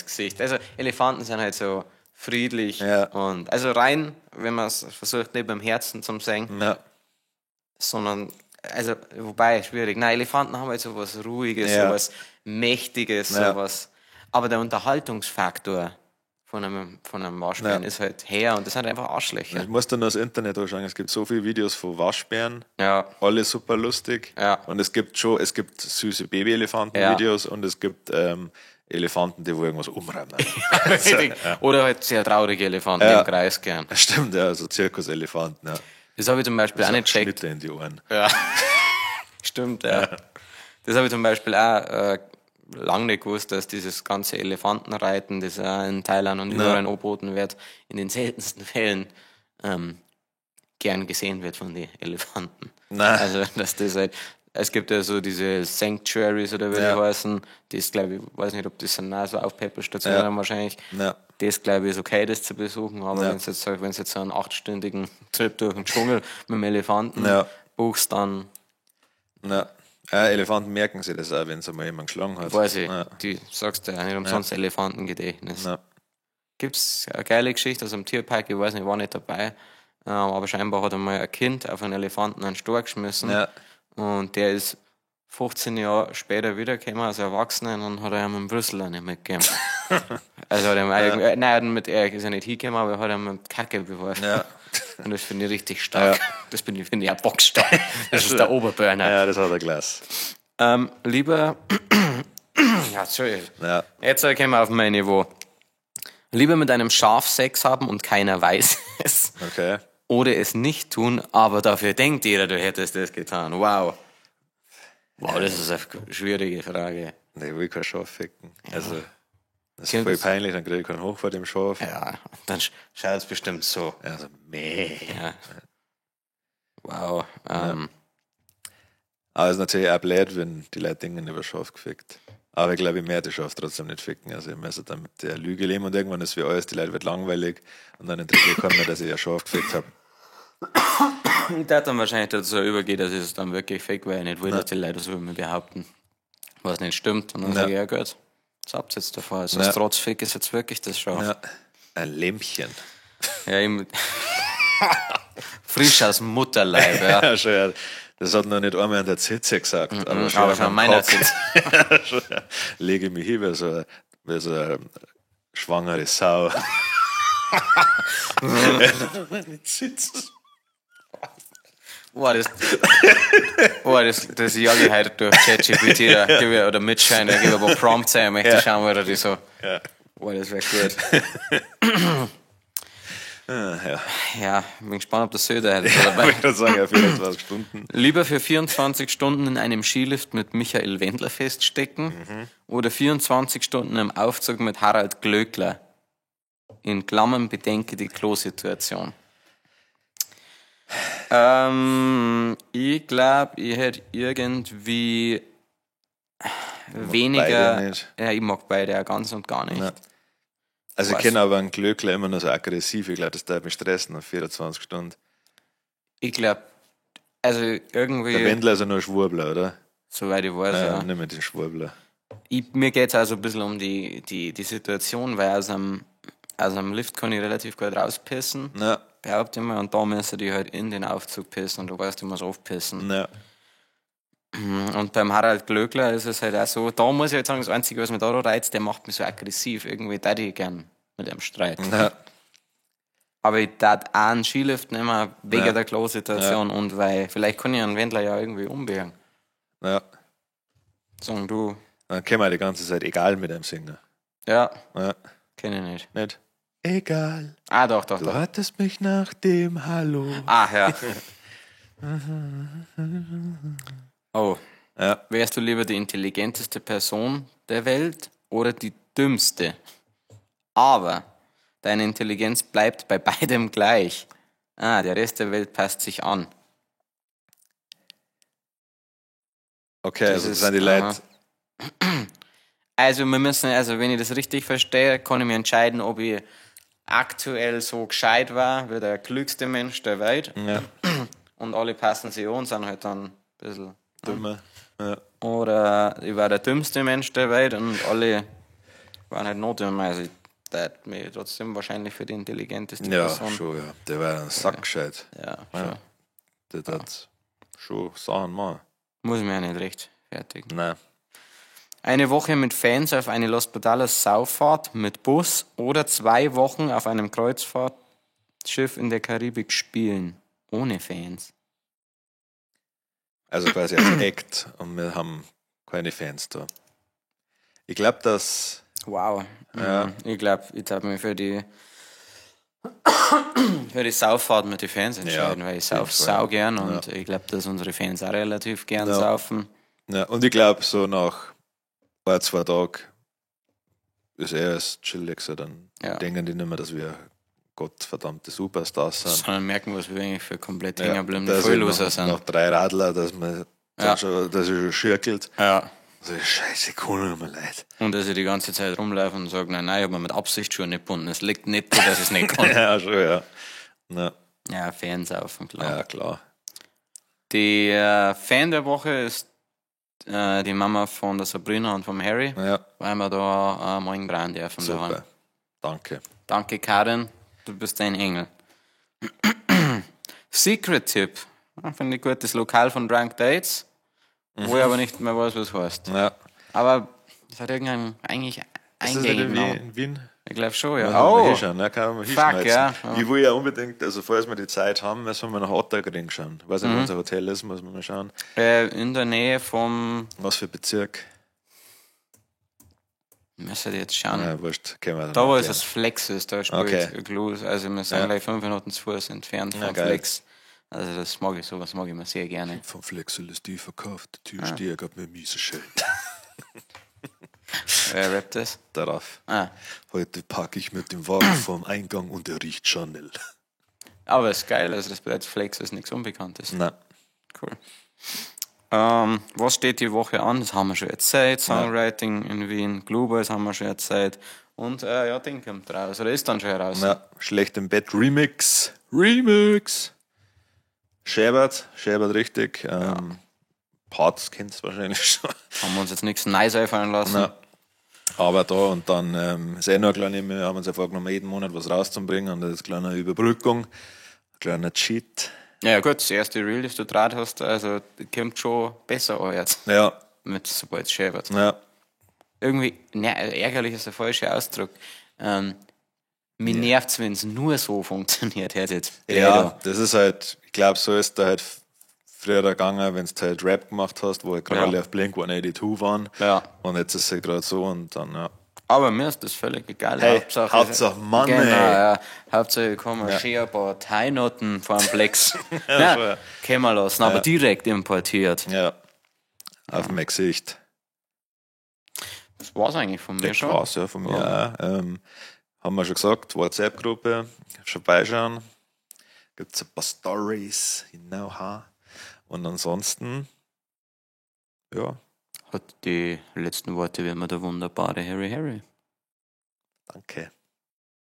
Gesicht. Also Elefanten sind halt so friedlich und also rein, wenn man es versucht, nicht beim Herzen zu singen, sondern, also wobei, schwierig. Nein, Elefanten haben halt so was Ruhiges, so was Mächtiges, sowas. Aber der Unterhaltungsfaktor von einem Waschbären ist halt her und das sind einfach Arschlöcher. Ich muss dann das Internet anschauen, es gibt so viele Videos von Waschbären, alle super lustig und es gibt süße Baby-Elefanten-Videos und es gibt Elefanten, die wo irgendwas umräumen. Oder halt sehr traurige Elefanten im Kreis gern. Stimmt, ja, so Zirkuselefanten, ja. Das habe ich zum Beispiel auch nicht gecheckt. Schnitte in die Ohren. Ja. Stimmt, ja. Das habe ich zum Beispiel auch lange nicht gewusst, dass dieses ganze Elefantenreiten, das auch in Thailand und überall angeboten wird, in den seltensten Fällen gern gesehen wird von den Elefanten. Nein. Also, dass das halt, es gibt ja so diese Sanctuaries oder wie die heißen, das glaube ich, weiß nicht, ob das sind auch so Aufpäppelstationen wahrscheinlich. Ja. Das glaube ich ist okay, das zu besuchen, aber wenn du jetzt so einen 8-stündigen Trip durch den Dschungel mit dem Elefanten buchst, dann. Elefanten merken sich das auch, wenn es mal jemand geschlagen hat. Weiß ich, die sagst du ja nicht umsonst Elefantengedächtnis. Gibt es eine geile Geschichte aus dem Tierpark, ich weiß nicht, ich war nicht dabei, aber scheinbar hat einmal ein Kind auf einen Elefanten einen Stock geschmissen und der ist 15 Jahre später wiedergekommen als Erwachsener und dann hat er ihm in Brüssel nicht mitgegeben. Also hat er ist ja nicht hingekommen, aber er hat ihm mit Kacke beworfen. Ja. Und das finde ich richtig stark. Ja. Das finde ich ja bockstark. Das ist der Oberburner. Ja, das hat er Glas. Lieber, Entschuldigung. Ja. Jetzt kommen wir auf mein Niveau. Lieber mit einem Schaf Sex haben und keiner weiß es. Okay. Oder es nicht tun, aber dafür denkt jeder, du hättest das getan. Wow. Wow, das ist eine schwierige Frage. Nee, ich will kein Schaf ficken. Ja. Also, das ist voll peinlich, dann kriege ich keinen Hoch vor dem Schaf. Ja, dann schaut es bestimmt so. Also, meh. Ja. Wow. Aber es ist natürlich auch blöd, wenn die Leute denken, über Schaf gefickt. Aber ich glaube, ich werde die Schaf trotzdem nicht ficken. Also ich muss dann mit der Lüge leben und irgendwann ist wie alles, die Leute wird langweilig und dann interessiert keinen mehr, dass ich ein Schaf gefickt habe. Ich dachte dann wahrscheinlich dazu übergehen, dass es dann wirklich fake, weil ich nicht will, dass die Leute so immer behaupten, was nicht stimmt. Und dann sage ich, ja gut, was habt ihr jetzt davor? Also das Trotzfick ist jetzt wirklich das Schaf. Ja. Ein Lämpchen. Ja, frisch aus Mutterleib, ja. Ja, schon, ja. Das hat noch nicht einmal an der Zitze gesagt. Aber schon an meiner Zitze. Lege mich hin wie so eine schwangere Sau. Meine Zitze. Das jage ich heute durch ChatGPT oder Mitschein, ich gebe aber Prompts ein, ich möchte schauen, wo die so. Das wäre gut. Ja, bin gespannt, ob das Söder hätte dabei. Ich würde sagen, ja, 24 Stunden. Lieber für 24 Stunden in einem Skilift mit Michael Wendler feststecken oder 24 Stunden im Aufzug mit Harald Glöckler. In Klammern bedenke die Klosituation. Ich glaube, ich hätte irgendwie weniger. Ja, ich mag beide ja ganz und gar nicht. Ja. Also ich kenne aber einen Glöckler immer noch so aggressiv. Ich glaube, das darf mich stressen auf 24 Stunden. Ich glaube, also irgendwie. Der Wendler ist ja nur ein Schwurbler, oder? Soweit ich weiß, ja. Nicht mehr den Schwurbler. Mir geht es also ein bisschen um die Situation, weil aus einem Lift kann ich relativ gut rauspissen. Ja. Behaupte ich mal. Und da müssen die halt in den Aufzug pissen und du weißt, du musst aufpissen. Ja. Und beim Harald Glöckler ist es halt auch so, da muss ich halt sagen, das Einzige, was mich da reizt, der macht mich so aggressiv. Irgendwie da ich gern mit dem Streit. Ja. Aber ich darf auch einen Skilift nehmen, wegen der Klo-Situation und weil, vielleicht kann ich einen Wendler ja irgendwie umbiegen. Ja. Sagen du. Dann können wir die ganze Zeit egal mit dem singen. Ja. Ja. Kenn ich nicht. Nicht? Egal. Ah, doch. Du hattest mich nach dem Hallo. Ah, ja. Oh. Ja. Wärst du lieber die intelligenteste Person der Welt oder die dümmste? Aber deine Intelligenz bleibt bei beidem gleich. Ah, der Rest der Welt passt sich an. Okay, das also sind die Leute. Also wenn ich das richtig verstehe, kann ich mir entscheiden, ob ich aktuell so gescheit war wie der klügste Mensch der Welt. Ja. Und alle passen sich an, sind halt dann ein bisschen dümmer. Ja. Oder ich war der dümmste Mensch der Welt und alle waren halt noch dümmer. Also ich würde mich trotzdem wahrscheinlich für die intelligenteste Person. Ja, schon, ja. Der war ein Sackgescheit. Ja, schon. Der hat schon Sachen machen. Muss ich mir ja nicht rechtfertigen. Nein. Eine Woche mit Fans auf eine Los Brutales Sauffahrt mit Bus oder 2 Wochen auf einem Kreuzfahrtschiff in der Karibik spielen. Ohne Fans. Also quasi als Act und wir haben keine Fans da. Ich glaube, dass... Wow. Ja. Ich glaube, ich darf mich für die Sauffahrt mit den Fans entscheiden, weil ich sauf sau gern und ich glaube, dass unsere Fans auch relativ gern saufen. Ja, und ich glaube, so nach 2 Tagen ist erst chillig, so dann denken die nicht mehr, dass wir gottverdammte Superstars sind. Sondern merken, was wir eigentlich für komplett hängengebliebene Vollloser sind. Nach 3 Radler, dass man schon schirkelt. Ja. Also, scheiße, kann mir leid. Und dass ich die ganze Zeit rumlaufe und sage, nein, ich habe mir mit Absicht schon nicht gebunden. Es liegt nicht, dass ich es nicht kann. Ja, schon, ja. Ja, Fans saufen, klar. Ja, klar. Die Fan der Woche ist die Mama von der Sabrina und vom Harry, weil wir da morgen brauen dürfen. Super, danke. Danke, Karin, du bist ein Engel. Secret-Tipp, finde ich gut, das Lokal von Drunk Dates, wo ich aber nicht mehr weiß, was heißt. Ja. Aber es hat irgendwie eigentlich eingegeben. Ist das in Wien? Ich glaube schon, ja. Kann man fuck, ja. Ich will ja unbedingt, also falls wir die Zeit haben, müssen wir nach Ottergring schauen. Ich weiß nicht, wo unser Hotel ist, muss man mal schauen. In der Nähe vom... Was für Bezirk? Müssen wir jetzt schauen. Ja, wurscht. Da wo es das Flex ist, da spielt Glues. Also wir sind gleich 5 Minuten zu Fuß entfernt vom Flex. Also sowas mag ich mir sehr gerne. Vom Flex ist die verkauft, der Türsteher gab mir miese Schild. Wer rappt das? Darauf. Heute parke ich mit dem Wagen vorm Eingang und er riecht Chanel. Aber es ist geil, also das bedeutet Flex ist nichts Unbekanntes. Nein. Cool. Was steht die Woche an? Das haben wir schon erzählt. Songwriting in Wien, Global, das haben wir schon erzählt. Und Ding kommt raus. Oder ist dann schon heraus? Ja, Schlecht im Bett Remix. Scherbert richtig. Parts kennt es wahrscheinlich schon. Haben wir uns jetzt nichts Neues einfallen lassen. Ja. Aber da und dann ist nur eine kleine, wir haben uns ja vorgenommen, jeden Monat was rauszubringen und das ist eine kleine Überbrückung, ein kleiner Cheat. Ja gut, das erste Reel, das du draht hast, also kommt schon besser an jetzt. Ja. Mit sobald es schön wird. Ja. Irgendwie, ärgerlich ist der falsche Ausdruck. Mir nervt es, wenn es nur so funktioniert hätte. Ja, das ist halt, ich glaube, so ist da halt früher gegangen, wenn du halt Rap gemacht hast, wo halt gerade alle auf Blink-182 waren. Ja. Und jetzt ist es halt gerade so und dann, Aber mir ist das völlig egal. Hey, Hauptsache Mann, genau, ja. Hauptsache kann man schön ein paar Teilnoten vor dem Plex. Können wir lassen, aber direkt importiert. Ja, auf dem Gesicht. Das war's eigentlich von mir das schon. Das war's, ja, von mir auch. Haben wir schon gesagt, WhatsApp-Gruppe, schon beischauen. Gibt es ein paar Stories, und ansonsten, Hat die letzten Worte wie immer der wunderbare Harry. Danke.